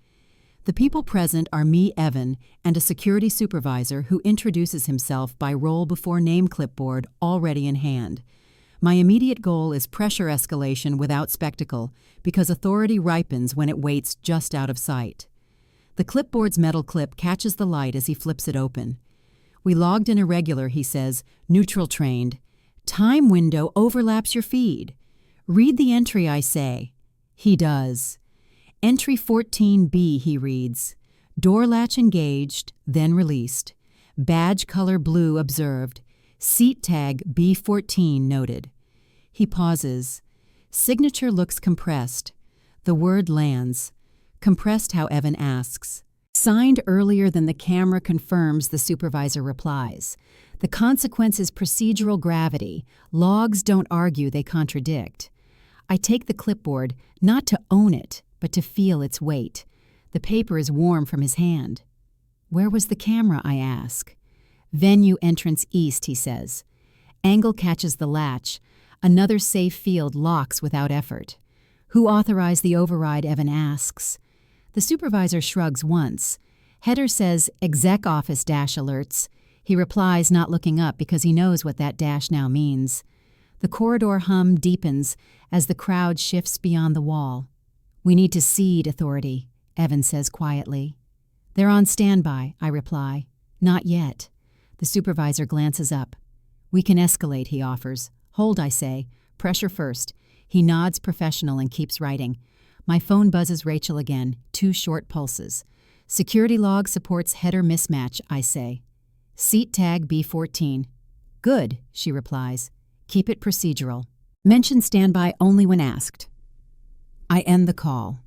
The people present are me, Evan, and a security supervisor who introduces himself by roll before name clipboard already in hand. My immediate goal is pressure escalation without spectacle, because authority ripens when it waits just out of sight. The clipboard's metal clip catches the light as he flips it open. "We logged in irregular," he says, "neutral trained. Time window overlaps your feed. Read the entry, I say." He does. "Entry 14B," he reads. "Door latch engaged, then released. Badge color blue observed. Seat tag B14 noted." He pauses. Signature looks compressed. The word lands. Compressed how Evan asks. "Signed earlier than the camera confirms," the supervisor replies. "The consequence is procedural gravity. Logs don't argue, they contradict." I take the clipboard, not to own it, but to feel its weight. The paper is warm from his hand. "Where was the camera?" I ask. "Venue entrance east," he says. Angle catches the latch. Another safe field locks without effort. "Who authorized the override?" Evan asks. The supervisor shrugs once. Header says, "Exec office dash alerts." He replies, not looking up because he knows what that dash now means. The corridor hum deepens as the crowd shifts beyond the wall. "We need to cede authority," Evan says quietly. "They're on standby," I reply. "Not yet." The supervisor glances up. "We can escalate," he offers. "Hold," I say. "Pressure first." He nods professional and keeps writing. My phone buzzes Rachel again, 2 short pulses. "Security log supports header mismatch," I say. "Seat tag B14. "Good," she replies. "Keep it procedural. Mention standby only when asked." I end the call.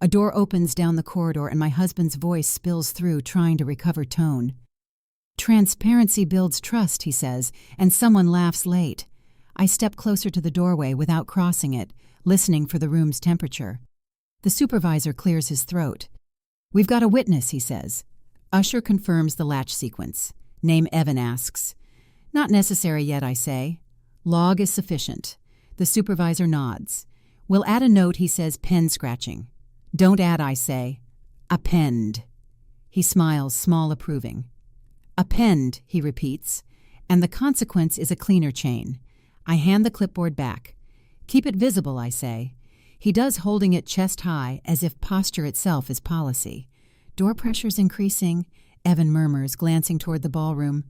A door opens down the corridor and my husband's voice spills through, trying to recover tone. "Transparency builds trust," he says, and someone laughs late. I step closer to the doorway without crossing it, listening for the room's temperature. The supervisor clears his throat. "We've got a witness," he says. Usher confirms the latch sequence. Name Evan asks. "Not necessary yet," I say. "Log is sufficient." The supervisor nods. "We'll add a note," he says, pen scratching. "Don't add," I say. "Append." He smiles, small approving. "Append," he repeats, and the consequence is a cleaner chain. I hand the clipboard back. "Keep it visible," I say. He does, holding it chest high, as if posture itself is policy. "Door pressure's increasing," Evan murmurs, glancing toward the ballroom.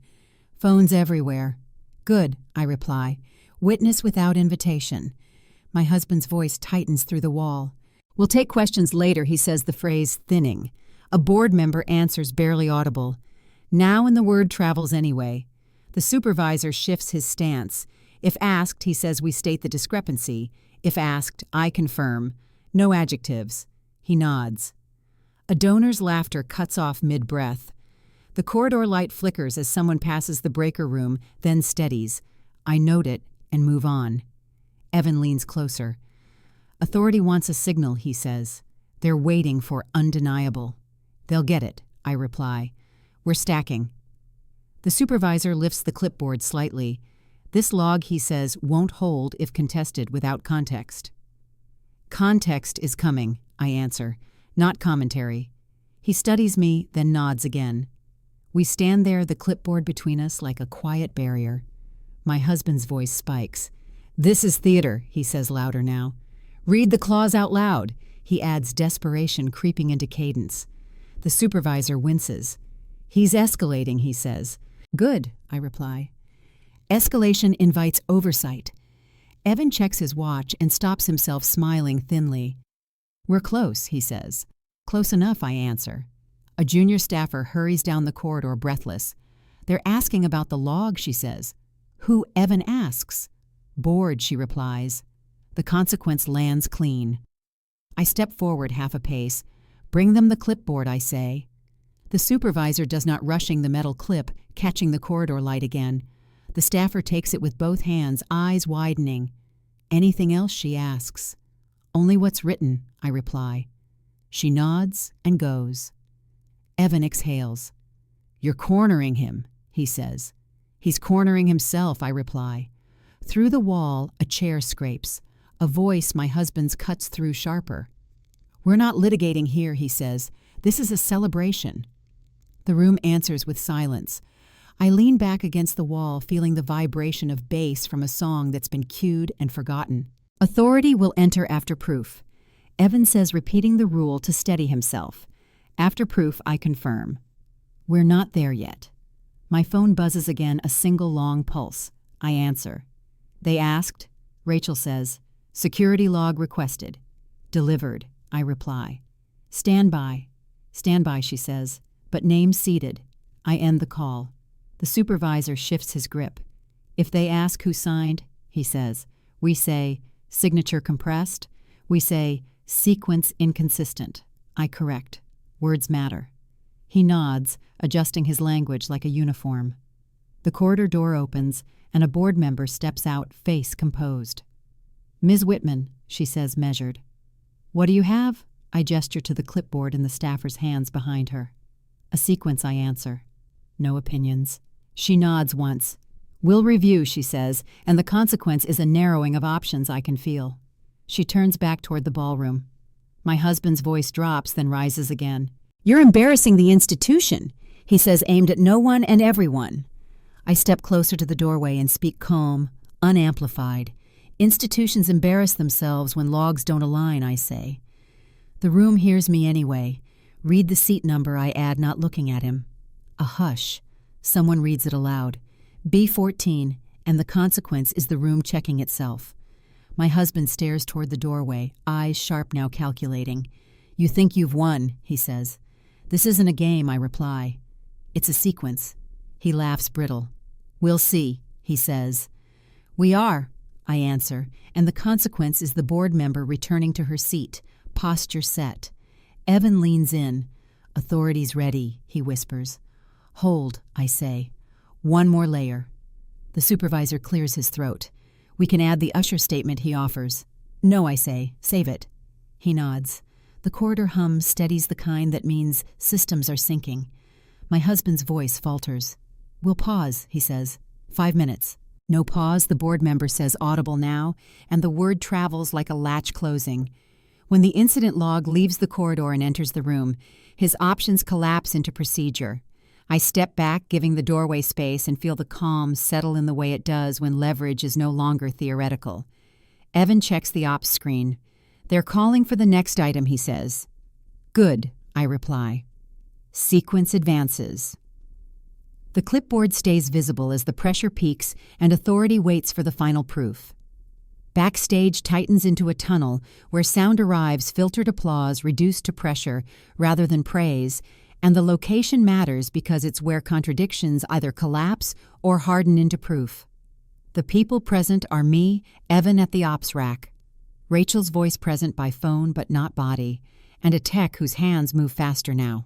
"Phones everywhere." "Good," I reply. "Witness without invitation." My husband's voice tightens through the wall. "We'll take questions later," he says, the phrase thinning. A board member answers, barely audible. Now and the word travels anyway. The supervisor shifts his stance. If asked, he says we state the discrepancy. If asked, I confirm. No adjectives. He nods. A donor's laughter cuts off mid-breath. The corridor light flickers as someone passes the breaker room, then steadies. I note it and move on. Evan leans closer. "Authority wants a signal," he says. "They're waiting for undeniable." "They'll get it," I reply. "We're stacking." The supervisor lifts the clipboard slightly. "This log," he says, "won't hold if contested without context." Context is coming, I answer, not commentary. He studies me, then nods again. We stand there, the clipboard between us, like a quiet barrier. My husband's voice spikes. "This is theater," he says louder now. "Read the clause out loud," he adds, desperation creeping into cadence. The supervisor winces. "He's escalating," he says. "Good," I reply. Escalation invites oversight. Evan checks his watch and stops himself, smiling thinly. "We're close," he says. "Close enough," I answer. A junior staffer hurries down the corridor, breathless. "They're asking about the log," she says. "Who?" Evan asks. "Bored," she replies. The consequence lands clean. I step forward half a pace. "Bring them the clipboard," I say. The supervisor does not rushing the metal clip, catching the corridor light again. The staffer takes it with both hands, eyes widening. "Anything else?" she asks. "Only what's written," I reply. She nods and goes. Evan exhales. "You're cornering him," he says. "He's cornering himself," I reply. Through the wall, a chair scrapes. A voice, my husband's, cuts through sharper. "We're not litigating here," he says. "This is a celebration." The room answers with silence. I lean back against the wall, feeling the vibration of bass from a song that's been cued and forgotten. Authority will enter after proof. Evan says, repeating the rule to steady himself. After proof, I confirm. We're not there yet. My phone buzzes again, a single long pulse. I answer. "They asked," Rachel says. "Security log requested." "Delivered," I reply. "Stand by." "Stand by," she says. "But name seated." I end the call. The supervisor shifts his grip. "If they ask who signed," he says, "we say, signature compressed. We say, sequence inconsistent." I correct. Words matter. He nods, adjusting his language like a uniform. The corridor door opens, and a board member steps out, face composed. "Ms. Whitman," she says, measured. "What do you have?" I gesture to the clipboard in the staffer's hands behind her. "A sequence," I answer. No opinions. She nods once. "We'll review," she says, "and the consequence is a narrowing of options I can feel." She turns back toward the ballroom. My husband's voice drops, then rises again. "You're embarrassing the institution," he says, aimed at no one and everyone. I step closer to the doorway and speak calm, unamplified. Institutions embarrass themselves when logs don't align, I say. The room hears me anyway. "Read the seat number," I add, not looking at him. A hush. Someone reads it aloud. B14, and the consequence is the room checking itself. My husband stares toward the doorway, eyes sharp now, calculating. "You think you've won," he says. "This isn't a game," I reply. "It's a sequence." He laughs brittle. "We'll see," he says. "We are," I answer, and the consequence is the board member returning to her seat, posture set. Evan leans in. "Authority's ready," he whispers. "Hold," I say. "One more layer." The supervisor clears his throat. "We can add the usher statement," he offers. "No," I say. "Save it." He nods. The corridor hum steadies, the kind that means systems are sinking. My husband's voice falters. "We'll pause," he says. 5 minutes. No pause, the board member says, audible now, and the word travels like a latch closing. When the incident log leaves the corridor and enters the room, his options collapse into procedure. I step back, giving the doorway space, and feel the calm settle in the way it does when leverage is no longer theoretical. Evan checks the ops screen. "They're calling for the next item," he says. "Good," I reply. Sequence advances. The clipboard stays visible as the pressure peaks and authority waits for the final proof. Backstage tightens into a tunnel where sound arrives, filtered applause reduced to pressure rather than praise, and the location matters because it's where contradictions either collapse or harden into proof. The people present are me, Evan at the ops rack, Rachel's voice present by phone but not body, and a tech whose hands move faster now.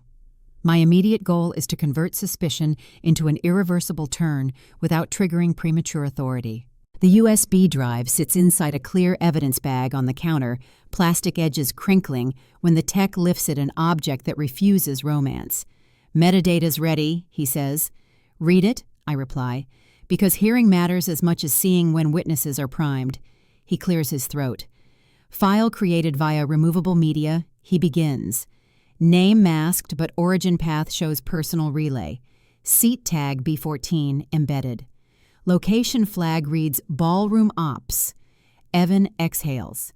My immediate goal is to convert suspicion into an irreversible turn without triggering premature authority. The USB drive sits inside a clear evidence bag on the counter, plastic edges crinkling when the tech lifts it, an object that refuses romance. "Metadata's ready," he says. "Read it," I reply, because hearing matters as much as seeing when witnesses are primed. He clears his throat. File created via removable media, he begins. Name masked, but origin path shows personal relay. Seat tag B14 embedded. Location flag reads Ballroom Ops. Evan exhales.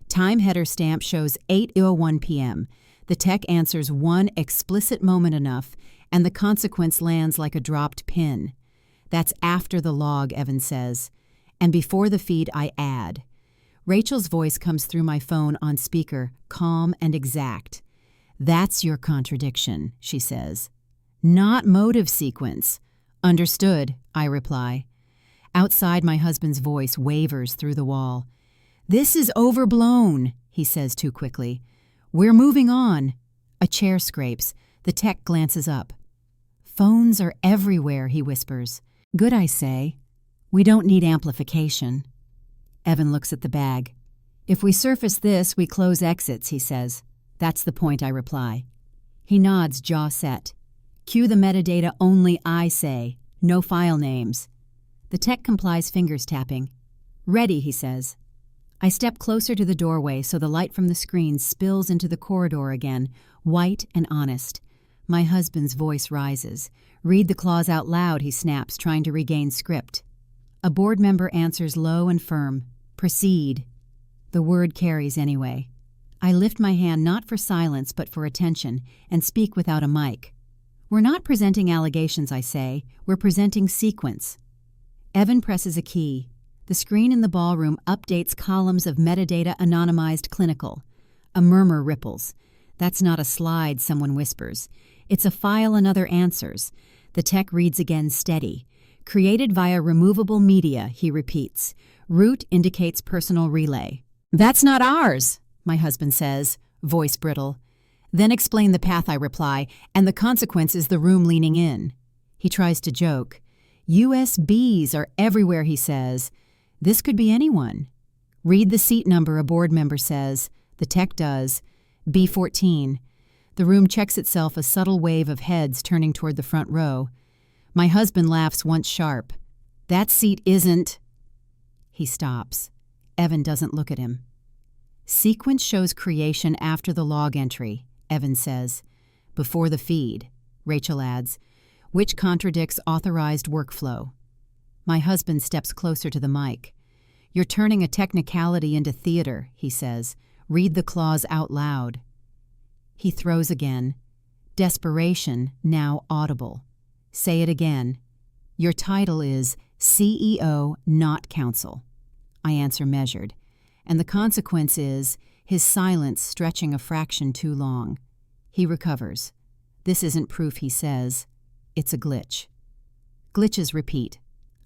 Time header stamp shows 8:01 p.m. The tech answers one explicit moment enough, and the consequence lands like a dropped pin. That's after the log, Evan says. And before the feed, I add. Rachel's voice comes through my phone on speaker, calm and exact. That's your contradiction, she says. Not motive sequence. Understood, I reply. Outside, my husband's voice wavers through the wall. This is overblown, he says too quickly. We're moving on. A chair scrapes. The tech glances up. Phones are everywhere, he whispers. Good, I say. We don't need amplification. Evan looks at the bag. If we surface this, we close exits, he says. That's the point, I reply. He nods, jaw set. Cue the metadata only I say. No file names. The tech complies, fingers tapping. Ready, he says. I step closer to the doorway so the light from the screen spills into the corridor again, white and honest. My husband's voice rises. Read the clause out loud, he snaps, trying to regain script. A board member answers low and firm. Proceed. The word carries anyway. I lift my hand not for silence but for attention and speak without a mic. We're not presenting allegations, I say. We're presenting sequence. Evan presses a key. The screen in the ballroom updates columns of metadata anonymized clinical. A murmur ripples. That's not a slide, someone whispers. It's a file another answers. The tech reads again steady. Created via removable media, he repeats. Route indicates personal relay. That's not ours, my husband says, voice brittle. Then explain the path, I reply, and the consequence is the room leaning in. He tries to joke. USBs are everywhere, he says. This could be anyone. Read the seat number, a board member says. The tech does. B14. The room checks itself, a subtle wave of heads turning toward the front row. My husband laughs once sharp. That seat isn't... He stops. Evan doesn't look at him. Sequence shows creation after the log entry, Evan says. Before the feed, Rachel adds, which contradicts authorized workflow. My husband steps closer to the mic. You're turning a technicality into theater, he says. Read the clause out loud. He throws again. Desperation, now audible. Say it again. Your title is CEO, not counsel. I answer measured. And the consequence is his silence stretching a fraction too long. He recovers. This isn't proof, he says. It's a glitch. Glitches repeat.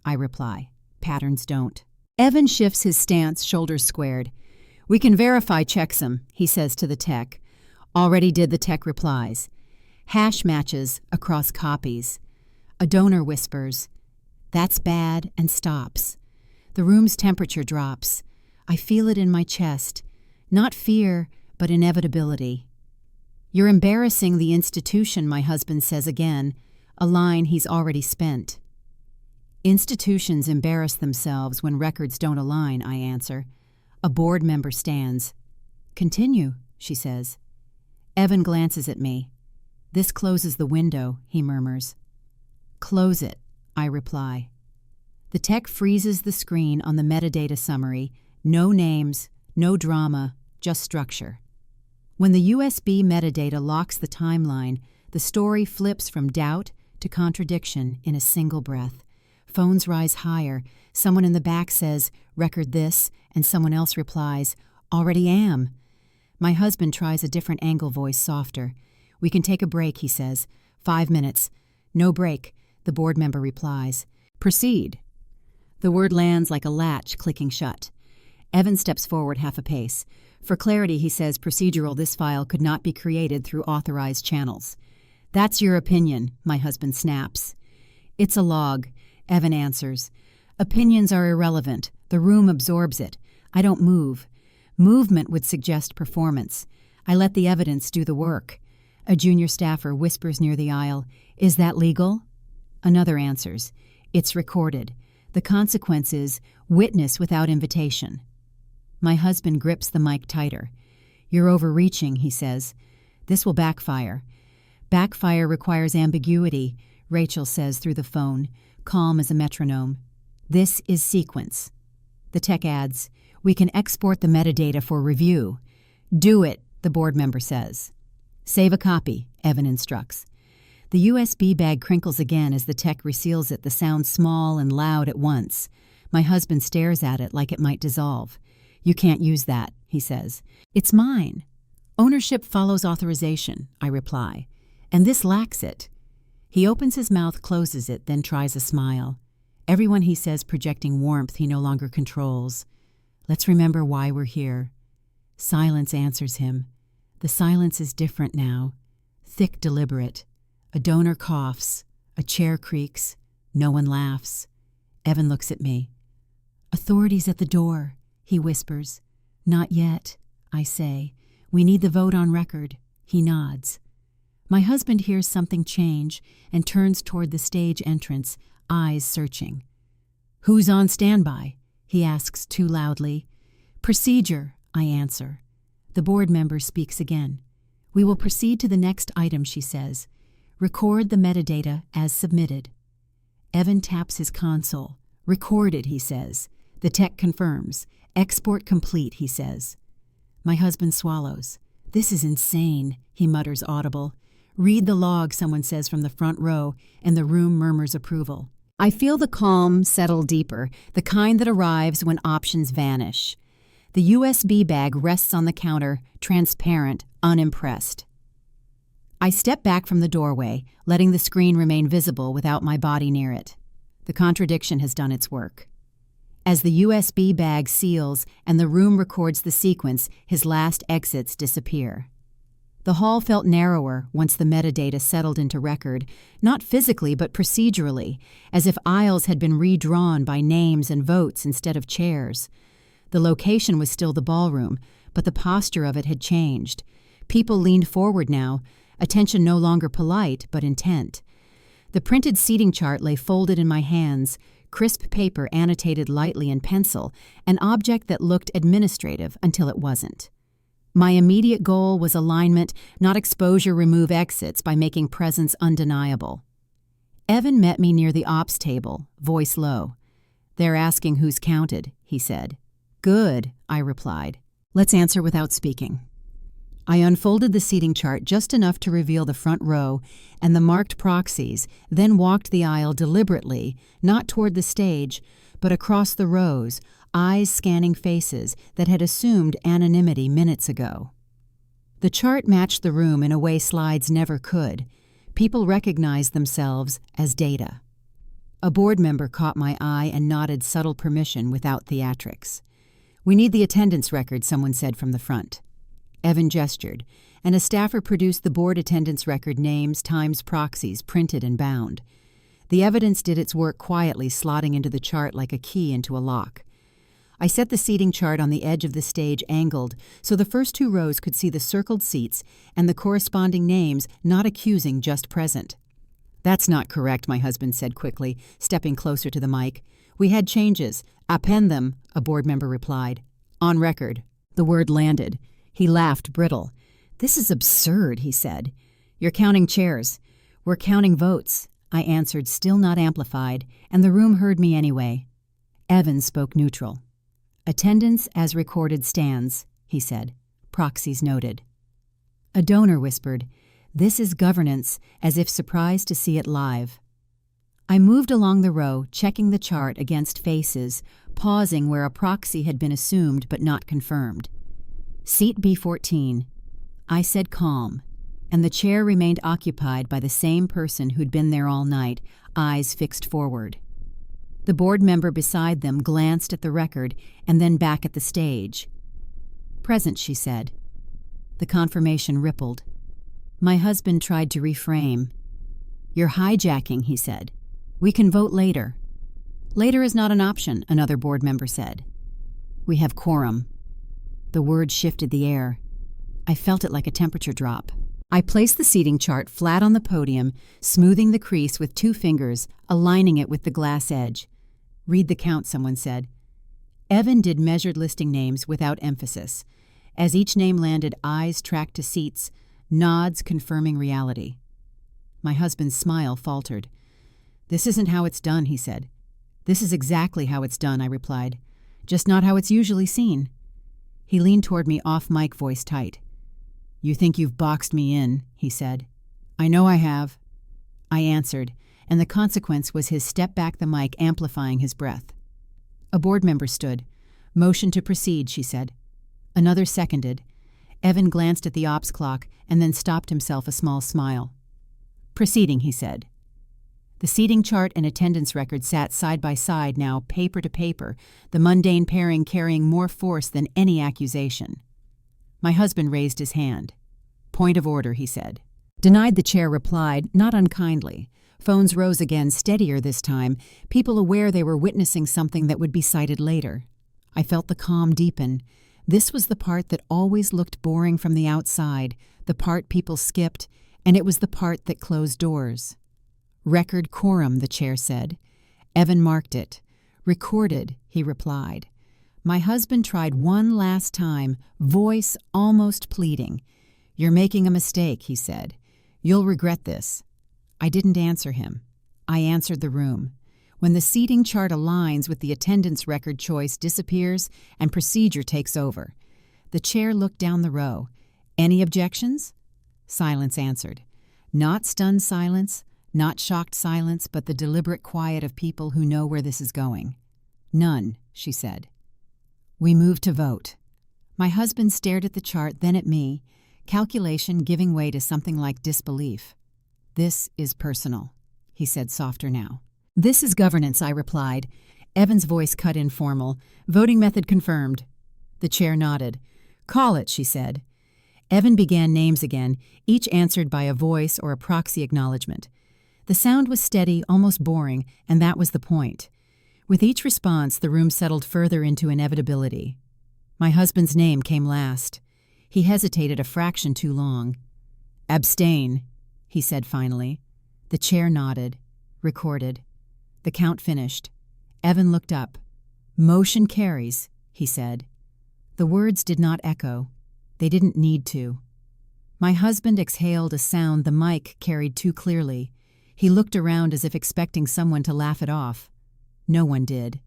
I reply. Patterns don't. Evan shifts his stance, shoulders squared. We can verify checksum, he says to the tech. Already did, the tech replies. Hash matches across copies. A donor whispers. That's bad, and stops. The room's temperature drops. I feel it in my chest. Not fear, but inevitability. You're embarrassing the institution, my husband says again, a line he's already spent. Institutions embarrass themselves when records don't align, I answer. A board member stands. Continue, she says. Evan glances at me. This closes the window, he murmurs. Close it, I reply. The tech freezes the screen on the metadata summary. No names, no drama, just structure. When the USB metadata locks the timeline, the story flips from doubt to contradiction in a single breath. Phones rise higher. Someone in the back says, record this, and someone else replies, already am. My husband tries a different angle voice, softer. We can take a break, he says. 5 minutes. No break, the board member replies. Proceed. The word lands like a latch clicking shut. Evan steps forward half a pace. For clarity, he says, procedural, this file could not be created through authorized channels. That's your opinion, my husband snaps. It's a log, Evan answers. Opinions are irrelevant. The room absorbs it. I don't move. Movement would suggest performance. I let the evidence do the work. A junior staffer whispers near the aisle, Is that legal? Another answers, It's recorded. The consequence is witness without invitation. My husband grips the mic tighter. "You're overreaching," he says. "This will backfire." "Backfire requires ambiguity," Rachel says through the phone, calm as a metronome. "This is sequence." The tech adds, "We can export the metadata for review." "Do it," the board member says. "Save a copy," Evan instructs. The USB bag crinkles again as the tech reseals it, the sound small and loud at once. My husband stares at it like it might dissolve. "You can't use that," he says. "It's mine." "Ownership follows authorization," I reply. "And this lacks it." He opens his mouth, closes it, then tries a smile. Everyone, he says, projecting warmth he no longer controls. "Let's remember why we're here." Silence answers him. The silence is different now. Thick, deliberate. A donor coughs. A chair creaks. No one laughs. Evan looks at me. "Authorities at the door," he whispers. "Not yet," I say. "We need the vote on record." He nods. My husband hears something change and turns toward the stage entrance, eyes searching. "Who's on standby?" he asks too loudly. "Procedure," I answer. The board member speaks again. "We will proceed to the next item," she says. "Record the metadata as submitted." Evan taps his console. "Recorded," he says. The tech confirms. "Export complete," he says. My husband swallows. "This is insane," he mutters audible. "Read the log," someone says from the front row, and the room murmurs approval. I feel the calm settle deeper, the kind that arrives when options vanish. The USB bag rests on the counter, transparent, unimpressed. I step back from the doorway, letting the screen remain visible without my body near it. The contradiction has done its work. As the USB bag seals and the room records the sequence, his last exits disappear. The hall felt narrower once the metadata settled into record, not physically but procedurally, as if aisles had been redrawn by names and votes instead of chairs. The location was still the ballroom, but the posture of it had changed. People leaned forward now, attention no longer polite but intent. The printed seating chart lay folded in my hands, crisp paper annotated lightly in pencil, an object that looked administrative until it wasn't. My immediate goal was alignment, not exposure remove exits by making presence undeniable. Evan met me near the ops table, voice low. "They're asking who's counted," he said. "Good," I replied. "Let's answer without speaking." I unfolded the seating chart just enough to reveal the front row and the marked proxies, then walked the aisle deliberately, not toward the stage, but across the rows, eyes scanning faces that had assumed anonymity minutes ago. The chart matched the room in a way slides never could. People recognized themselves as data. A board member caught my eye and nodded subtle permission without theatrics. "We need the attendance record," someone said from the front. Evan gestured, and a staffer produced the board attendance record, names, times, proxies, printed and bound. The evidence did its work quietly, slotting into the chart like a key into a lock. I set the seating chart on the edge of the stage, angled, so the first two rows could see the circled seats and the corresponding names, not accusing, just present. "That's not correct," my husband said quickly, stepping closer to the mic. "We had changes. Append them," a board member replied. "On record." The word landed. He laughed brittle. "This is absurd," he said. "You're counting chairs. We're counting votes," I answered, still not amplified, and the room heard me anyway. Evan spoke neutral. "Attendance as recorded stands," he said. "Proxies noted." A donor whispered, "This is governance," as if surprised to see it live. I moved along the row, checking the chart against faces, pausing where a proxy had been assumed but not confirmed. "Seat B14. I said calm, and the chair remained occupied by the same person who'd been there all night, eyes fixed forward. The board member beside them glanced at the record and then back at the stage. "Present," she said. The confirmation rippled. My husband tried to reframe. "You're hijacking," he said. "We can vote later." "Later is not an option," another board member said. "We have quorum." The word shifted the air. I felt it like a temperature drop. I placed the seating chart flat on the podium, smoothing the crease with 2 fingers, aligning it with the glass edge. "Read the count," someone said. Evan did measured listing names without emphasis. As each name landed, eyes tracked to seats, nods confirming reality. My husband's smile faltered. "This isn't how it's done," he said. "This is exactly how it's done," I replied. "Just not how it's usually seen." He leaned toward me, off-mic, voice tight. "You think you've boxed me in," he said. "I know I have." I answered, and the consequence was his step back the mic, amplifying his breath. A board member stood. "Motion to proceed," she said. Another seconded. Evan glanced at the ops clock and then stopped himself, a small smile. "Proceeding," he said. The seating chart and attendance record sat side by side now, paper to paper, the mundane pairing carrying more force than any accusation. My husband raised his hand. "Point of order," he said. Denied, the chair replied, not unkindly. Phones rose again, steadier this time, people aware they were witnessing something that would be cited later. I felt the calm deepen. This was the part that always looked boring from the outside, the part people skipped, and it was the part that closed doors. "Record quorum," the chair said. Evan marked it. "Recorded," he replied. My husband tried one last time, voice almost pleading. "You're making a mistake," he said. "You'll regret this." I didn't answer him. I answered the room. When the seating chart aligns with the attendance record, choice disappears and procedure takes over. The chair looked down the row. "Any objections?" Silence answered. Not stunned silence, not shocked silence, but the deliberate quiet of people who know where this is going. "None," she said. We moved to vote. My husband stared at the chart, then at me, calculation giving way to something like disbelief. "This is personal," he said, softer now. "This is governance," I replied. Evan's voice cut informal. "Voting method confirmed." The chair nodded. "Call it," she said. Evan began names again, each answered by a voice or a proxy acknowledgement. The sound was steady, almost boring, and that was the point. With each response, the room settled further into inevitability. My husband's name came last. He hesitated a fraction too long. "Abstain," he said finally. The chair nodded. Recorded. The count finished. Evan looked up. "Motion carries," he said. The words did not echo. They didn't need to. My husband exhaled a sound the mic carried too clearly. He looked around as if expecting someone to laugh it off. No one did.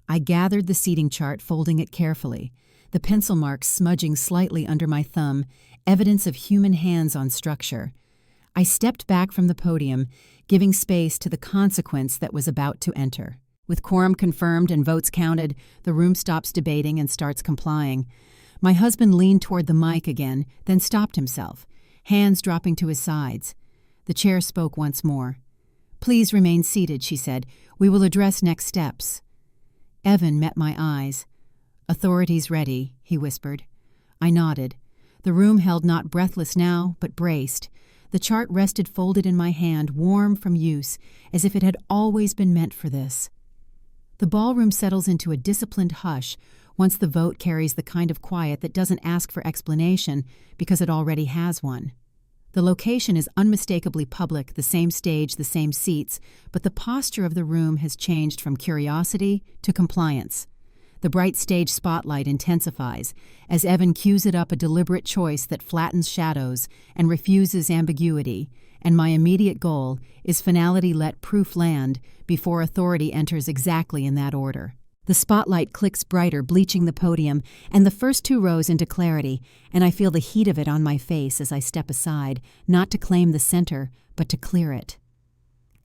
I gathered the seating chart, folding it carefully, the pencil marks smudging slightly under my thumb, evidence of human hands on structure. I stepped back from the podium, giving space to the consequence that was about to enter. With quorum confirmed and votes counted, the room stops debating and starts complying. My husband leaned toward the mic again, then stopped himself, hands dropping to his sides. The chair spoke once more. "Please remain seated," she said. "We will address next steps." Evan met my eyes. "Authorities ready," he whispered. I nodded. The room held not breathless now, but braced. The chart rested folded in my hand, warm from use, as if it had always been meant for this. The ballroom settles into a disciplined hush once the vote carries the kind of quiet that doesn't ask for explanation because it already has one. The location is unmistakably public, the same stage, the same seats, but the posture of the room has changed from curiosity to compliance. The bright stage spotlight intensifies as Evan cues it up, a deliberate choice that flattens shadows and refuses ambiguity, and my immediate goal is finality, let proof land before authority enters exactly in that order. The spotlight clicks brighter, bleaching the podium, and the first two rows into clarity, and I feel the heat of it on my face as I step aside, not to claim the center, but to clear it.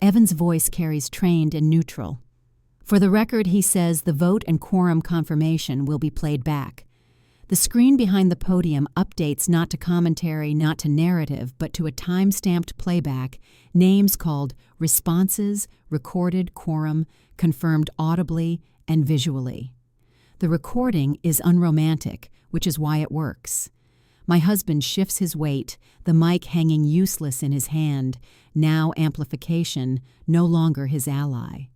Evan's voice carries trained and neutral. For the record, he says the vote and quorum confirmation will be played back. The screen behind the podium updates not to commentary, not to narrative, but to a time-stamped playback, names called responses, recorded, quorum, confirmed audibly, and visually. The recording is unromantic, which is why it works. My husband shifts his weight, the mic hanging useless in his hand, now amplification, no longer his ally.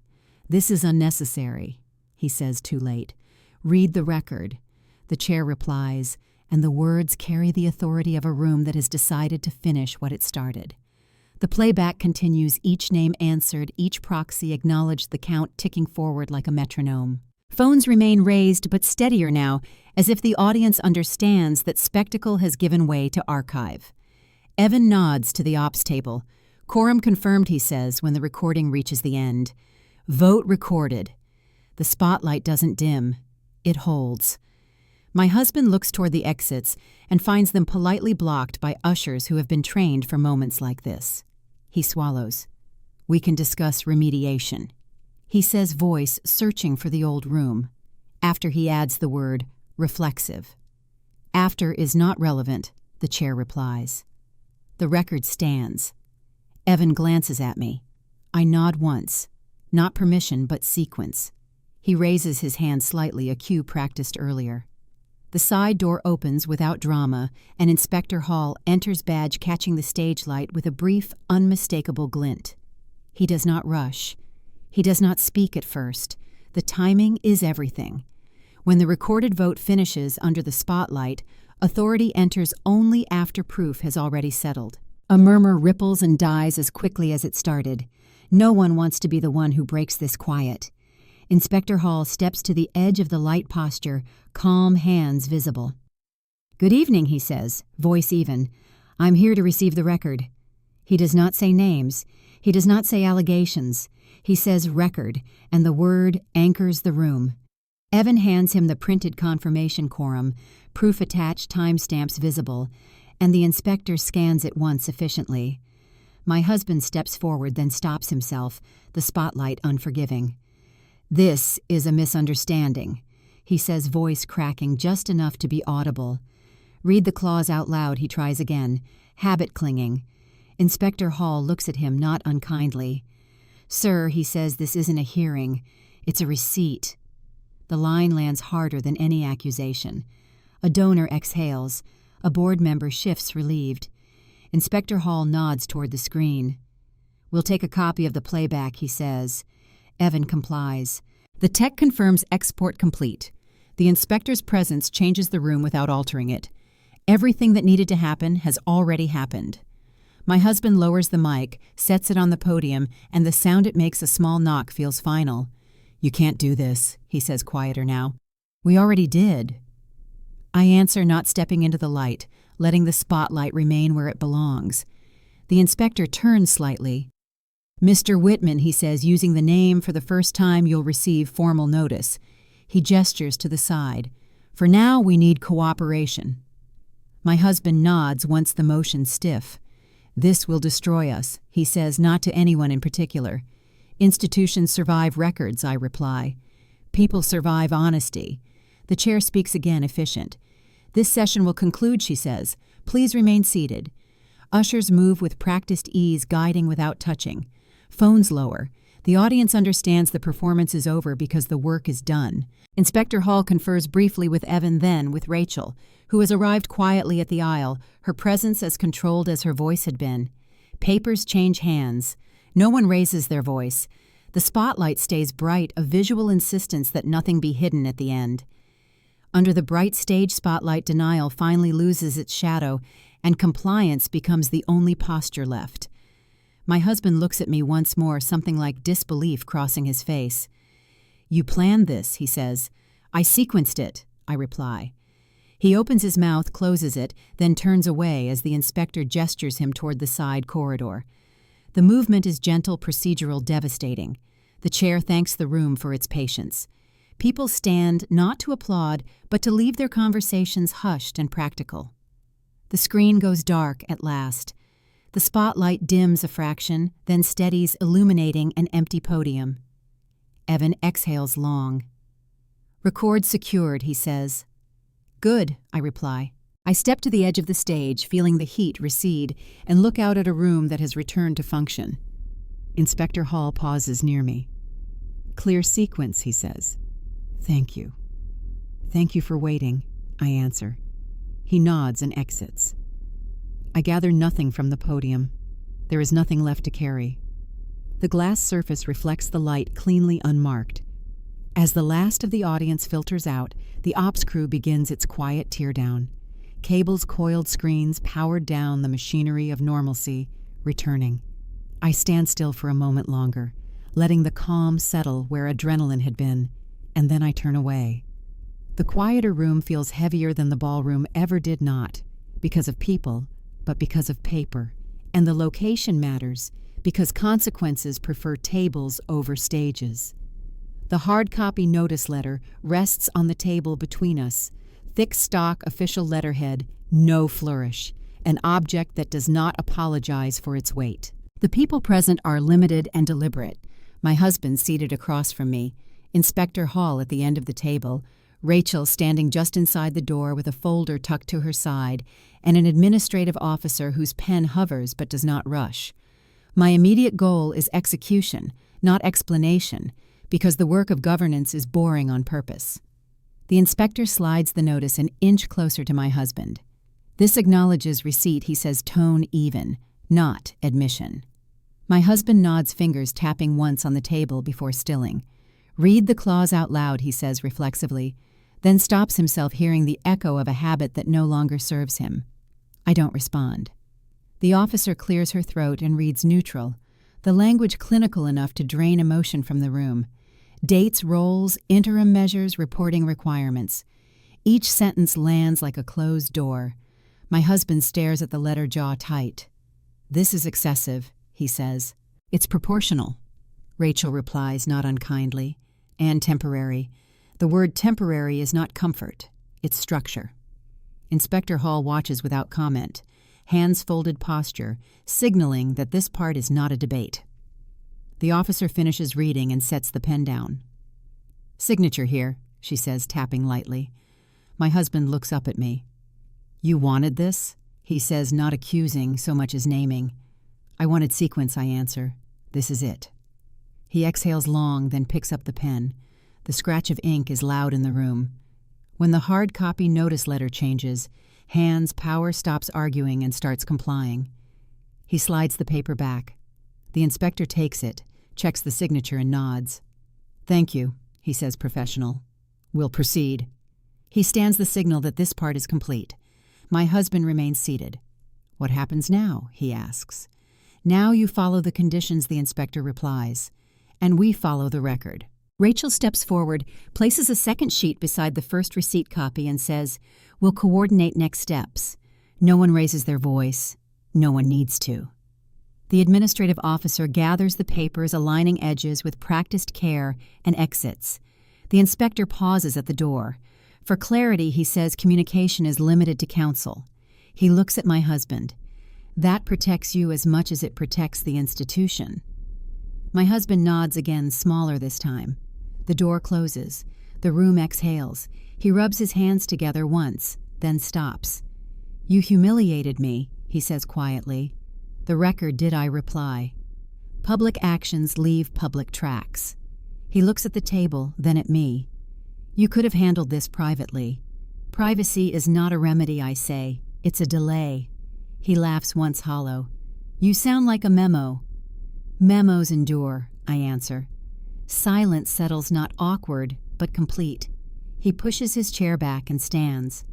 "This is unnecessary," he says too late. "Read the record." The chair replies, and the words carry the authority of a room that has decided to finish what it started. The playback continues, each name answered, each proxy acknowledged, the count ticking forward like a metronome. Phones remain raised but steadier now, as if the audience understands that spectacle has given way to archive. Evan nods to the ops table. Quorum confirmed, he says, when the recording reaches the end. Vote recorded. The spotlight doesn't dim. It holds. My husband looks toward the exits and finds them politely blocked by ushers who have been trained for moments like this. He swallows. We can discuss remediation. He says, voice searching for the old room. After he adds the word reflexive. After is not relevant, the chair replies. The record stands. Evan glances at me. I nod once. Not permission, but sequence. He raises his hand slightly, a cue practiced earlier. The side door opens without drama, and Inspector Hall enters, badge catching the stage light with a brief, unmistakable glint. He does not rush. He does not speak at first. The timing is everything. When the recorded vote finishes under the spotlight, authority enters only after proof has already settled. A murmur ripples and dies as quickly as it started. No one wants to be the one who breaks this quiet. Inspector Hall steps to the edge of the light posture, calm hands visible. Good evening, he says, voice even. I'm here to receive the record. He does not say names. He does not say allegations. He says record, and the word anchors the room. Evan hands him the printed confirmation quorum, proof attached, timestamps visible, and the inspector scans it once efficiently. My husband steps forward, then stops himself, the spotlight unforgiving. This is a misunderstanding, he says, voice cracking just enough to be audible. Read the clause out loud, he tries again, habit clinging. Inspector Hall looks at him not unkindly. Sir, he says, this isn't a hearing. It's a receipt. The line lands harder than any accusation. A donor exhales. A board member shifts, relieved. Inspector Hall nods toward the screen. We'll take a copy of the playback, he says. Evan complies. The tech confirms export complete. The inspector's presence changes the room without altering it. Everything that needed to happen has already happened. My husband lowers the mic, sets it on the podium, and the sound it makes, a small knock, feels final. You can't do this, he says, quieter now. We already did. I answer, not stepping into the light, letting the spotlight remain where it belongs. The inspector turns slightly. Mr. Whitman, he says, using the name for the first time, you'll receive formal notice. He gestures to the side. For now, we need cooperation. My husband nods once the motion's stiff. This will destroy us, he says, not to anyone in particular. Institutions survive records, I reply. People survive honesty. The chair speaks again, efficient. This session will conclude, she says. Please remain seated. Ushers move with practiced ease, guiding without touching. Phones lower. The audience understands the performance is over because the work is done. Inspector Hall confers briefly with Evan, then with Rachel, who has arrived quietly at the aisle, her presence as controlled as her voice had been. Papers change hands. No one raises their voice. The spotlight stays bright, a visual insistence that nothing be hidden at the end. Under the bright stage spotlight, denial finally loses its shadow, and compliance becomes the only posture left. My husband looks at me once more, something like disbelief crossing his face. You planned this, he says. I sequenced it, I reply. He opens his mouth, closes it, then turns away as the inspector gestures him toward the side corridor. The movement is gentle, procedural, devastating. The chair thanks the room for its patience. People stand not to applaud, but to leave their conversations hushed and practical. The screen goes dark at last. The spotlight dims a fraction, then steadies, illuminating an empty podium. Evan exhales long. Record secured, he says. Good, I reply. I step to the edge of the stage, feeling the heat recede, and look out at a room that has returned to function. Inspector Hall pauses near me. Clear sequence, he says. Thank you. Thank you for waiting, I answer. He nods and exits. I gather nothing from the podium. There is nothing left to carry. The glass surface reflects the light cleanly unmarked. As the last of the audience filters out, the ops crew begins its quiet teardown. Cables, coiled screens, powered down, the machinery of normalcy, returning. I stand still for a moment longer, letting the calm settle where adrenaline had been. and then I turn away. The quieter room feels heavier than the ballroom ever did, not because of people, but because of paper. And the location matters, because consequences prefer tables over stages. The hard copy notice letter rests on the table between us. Thick stock official letterhead, no flourish, an object that does not apologize for its weight. The people present are limited and deliberate. My husband seated across from me, Inspector Hall at the end of the table, Rachel standing just inside the door with a folder tucked to her side, and an administrative officer whose pen hovers but does not rush. My immediate goal is execution, not explanation, because the work of governance is boring on purpose. The inspector slides the notice an inch closer to my husband. This acknowledges receipt, he says, tone even, not admission. My husband nods, fingers tapping once on the table before stilling. Read the clause out loud, he says reflexively, then stops himself, hearing the echo of a habit that no longer serves him. I don't respond. The officer clears her throat and reads neutral, the language clinical enough to drain emotion from the room. Dates, roles, interim measures, reporting requirements. Each sentence lands like a closed door. My husband stares at the letter, jaw tight. This is excessive, he says. It's proportional, Rachel replies, not unkindly, and temporary. The word temporary is not comfort, it's structure. Inspector Hall watches without comment, hands folded posture, signaling that this part is not a debate. The officer finishes reading and sets the pen down. Signature here, she says, tapping lightly. My husband looks up at me. You wanted this? He says, not accusing so much as naming. I wanted sequence, I answer. This is it. He exhales long, then picks up the pen. The scratch of ink is loud in the room. When the hard copy notice letter changes, Hand's power stops arguing and starts complying. He slides the paper back. The inspector takes it, checks the signature, and nods. Thank you, he says, professional. We'll proceed. He stands the signal that this part is complete. My husband remains seated. What happens now? He asks. Now you follow the conditions, the inspector replies, and we follow the record. Rachel steps forward, places a second sheet beside the first receipt copy, and says, We'll coordinate next steps. No one raises their voice. No one needs to. The administrative officer gathers the papers, aligning edges with practiced care, and exits. The inspector pauses at the door. For clarity, he says communication is limited to counsel. He looks at my husband. That protects you as much as it protects the institution. My husband nods again, smaller this time. The door closes. The room exhales. He rubs his hands together once, then stops. You humiliated me, he says quietly. The record did, I reply. Public actions leave public tracks. He looks at the table, then at me. You could have handled this privately. Privacy is not a remedy, I say. It's a delay. He laughs once hollow. You sound like a memo. Memos endure, I answer. Silence settles, not awkward, but complete. He pushes his chair back and stands.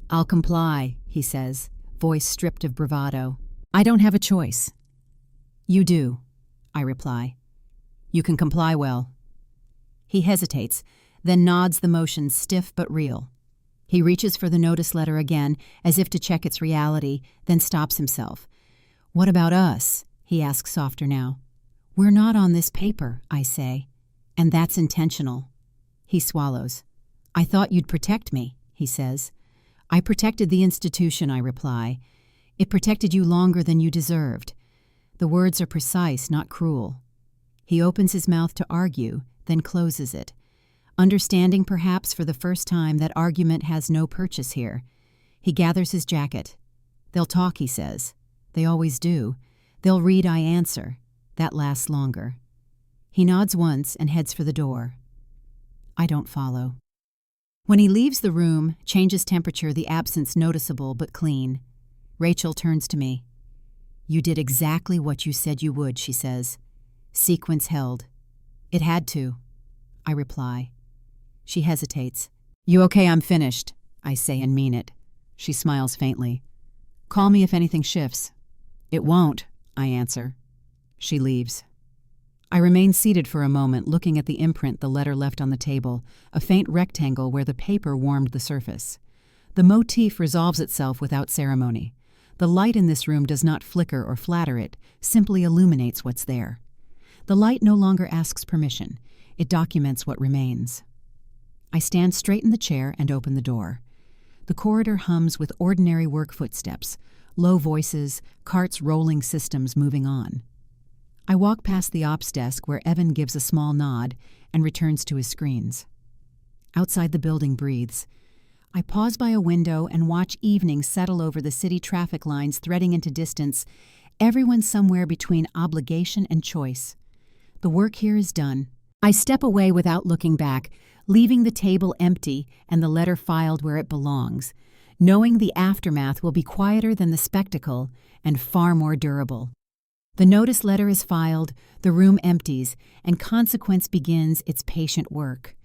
I'll comply, he says, voice stripped of bravado. I don't have a choice. You do, I reply. You can comply well. He hesitates, then nods, the motion stiff but real. He reaches for the notice letter again, as if to check its reality, then stops himself. What about us? He asks softer now. We're not on this paper, I say, and that's intentional. He swallows. I thought you'd protect me, he says. I protected the institution, I reply. It protected you longer than you deserved. The words are precise, not cruel. He opens his mouth to argue, then closes it, understanding perhaps for the first time that argument has no purchase here. He gathers his jacket. They'll talk, he says. They always do. They'll read, I answer. That lasts longer. He nods once and heads for the door. I don't follow. When he leaves the room, changes temperature, the absence noticeable but clean. Rachel turns to me. You did exactly what you said you would, she says. Sequence held. It had to, I reply. She hesitates. You okay? I'm finished, I say and mean it. She smiles faintly. Call me if anything shifts. It won't, I answer. She leaves. I remain seated for a moment, looking at the imprint the letter left on the table, a faint rectangle where the paper warmed the surface. The motif resolves itself without ceremony. The light in this room does not flicker or flatter it, simply illuminates what's there. The light no longer asks permission. It documents what remains. I stand straight in the chair and open the door. The corridor hums with ordinary work footsteps, low voices, carts rolling, systems moving on. I walk past the ops desk where Evan gives a small nod and returns to his screens. Outside, the building breathes. I pause by a window and watch evening settle over the city traffic lines threading into distance, everyone somewhere between obligation and choice. The work here is done. I step away without looking back, leaving the table empty and the letter filed where it belongs, knowing the aftermath will be quieter than the spectacle and far more durable. The notice letter is filed, the room empties, and consequence begins its patient work.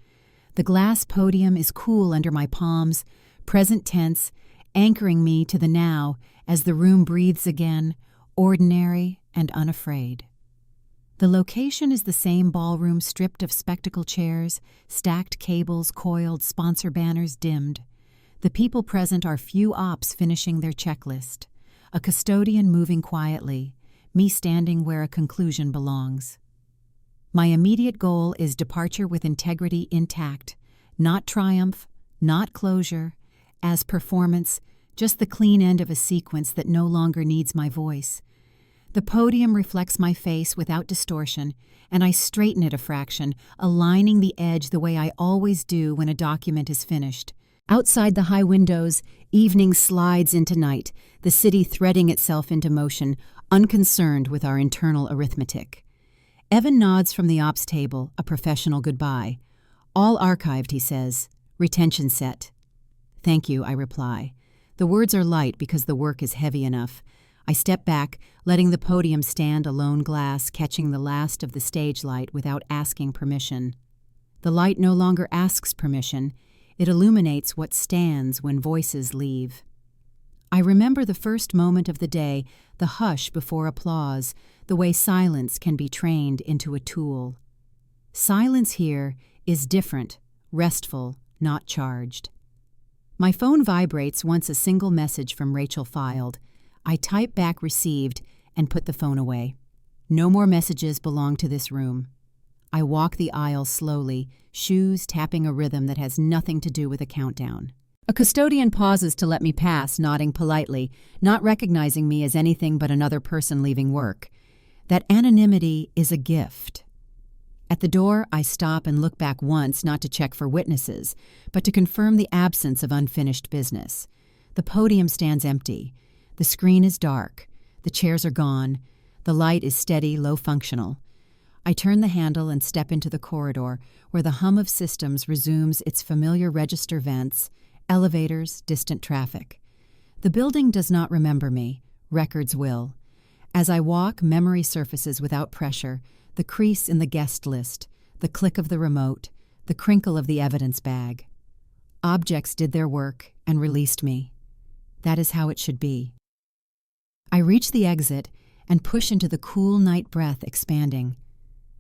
The glass podium is cool under my palms, present tense, anchoring me to the now as the room breathes again, ordinary and unafraid. The location is the same ballroom stripped of spectacle chairs, stacked cables coiled, sponsor banners dimmed. The people present are few ops finishing their checklist, a custodian moving quietly, me standing where a conclusion belongs. My immediate goal is departure with integrity intact, not triumph, not closure, as performance, just the clean end of a sequence that no longer needs my voice. The podium reflects my face without distortion, and I straighten it a fraction, aligning the edge the way I always do when a document is finished. Outside the high windows, evening slides into night, the city threading itself into motion, unconcerned with our internal arithmetic. Evan nods from the ops table, a professional goodbye. All archived, he says. Retention set. Thank you, I reply. The words are light because the work is heavy enough. I step back, letting the podium stand a lone glass, catching the last of the stage light without asking permission. The light no longer asks permission. It illuminates what stands when voices leave. I remember the first moment of the day, the hush before applause, the way silence can be trained into a tool. Silence here is different, restful, not charged. My phone vibrates once a single message from Rachel filed. I type back received and put the phone away. No more messages belong to this room. I walk the aisle slowly, shoes tapping a rhythm that has nothing to do with a countdown. A custodian pauses to let me pass, nodding politely, not recognizing me as anything but another person leaving work. That anonymity is a gift. At the door, I stop and look back once, not to check for witnesses, but to confirm the absence of unfinished business. The podium stands empty. The screen is dark. The chairs are gone. The light is steady, low-functional. I turn the handle and step into the corridor, where the hum of systems resumes its familiar register vents, elevators, distant traffic. The building does not remember me. Records will. As I walk, memory surfaces without pressure, the crease in the guest list, the click of the remote, the crinkle of the evidence bag. Objects did their work and released me. That is how it should be. I reach the exit and push into the cool night breath expanding.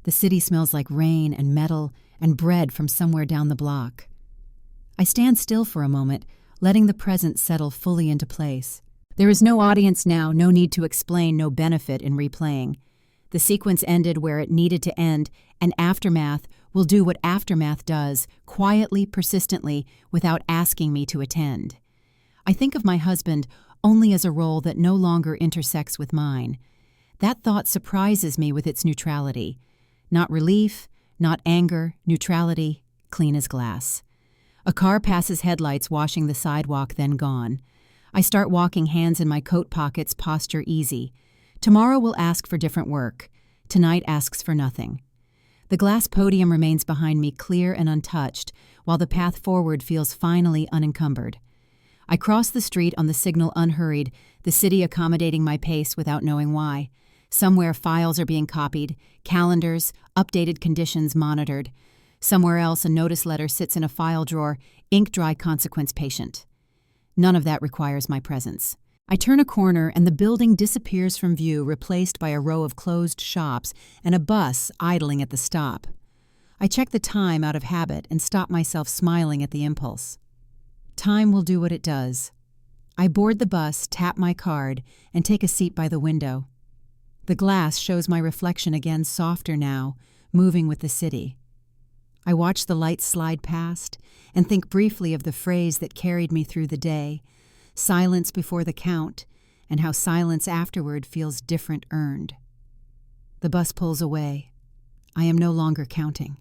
The city smells like rain and metal and bread from somewhere down the block. I stand still for a moment, letting the present settle fully into place. There is no audience now, no need to explain, no benefit in replaying. The sequence ended where it needed to end, and aftermath will do what aftermath does, quietly, persistently, without asking me to attend. I think of my husband only as a role that no longer intersects with mine. That thought surprises me with its neutrality. Not relief, not anger, neutrality, clean as glass. A car passes headlights washing the sidewalk, then gone. I start walking, hands in my coat pockets, posture easy. Tomorrow will ask for different work. Tonight asks for nothing. The glass podium remains behind me, clear and untouched, while the path forward feels finally unencumbered. I cross the street on the signal unhurried, the city accommodating my pace without knowing why. Somewhere files are being copied, calendars, updated conditions monitored. Somewhere else a notice letter sits in a file drawer, ink dry consequence patient. None of that requires my presence. I turn a corner and the building disappears from view, replaced by a row of closed shops and a bus idling at the stop. I check the time out of habit and stop myself smiling at the impulse. Time will do what it does. I board the bus, tap my card, and take a seat by the window. The glass shows my reflection again, softer now, moving with the city. I watch the lights slide past and think briefly of the phrase that carried me through the day, silence before the count, and how silence afterward feels different earned. The bus pulls away. I am no longer counting.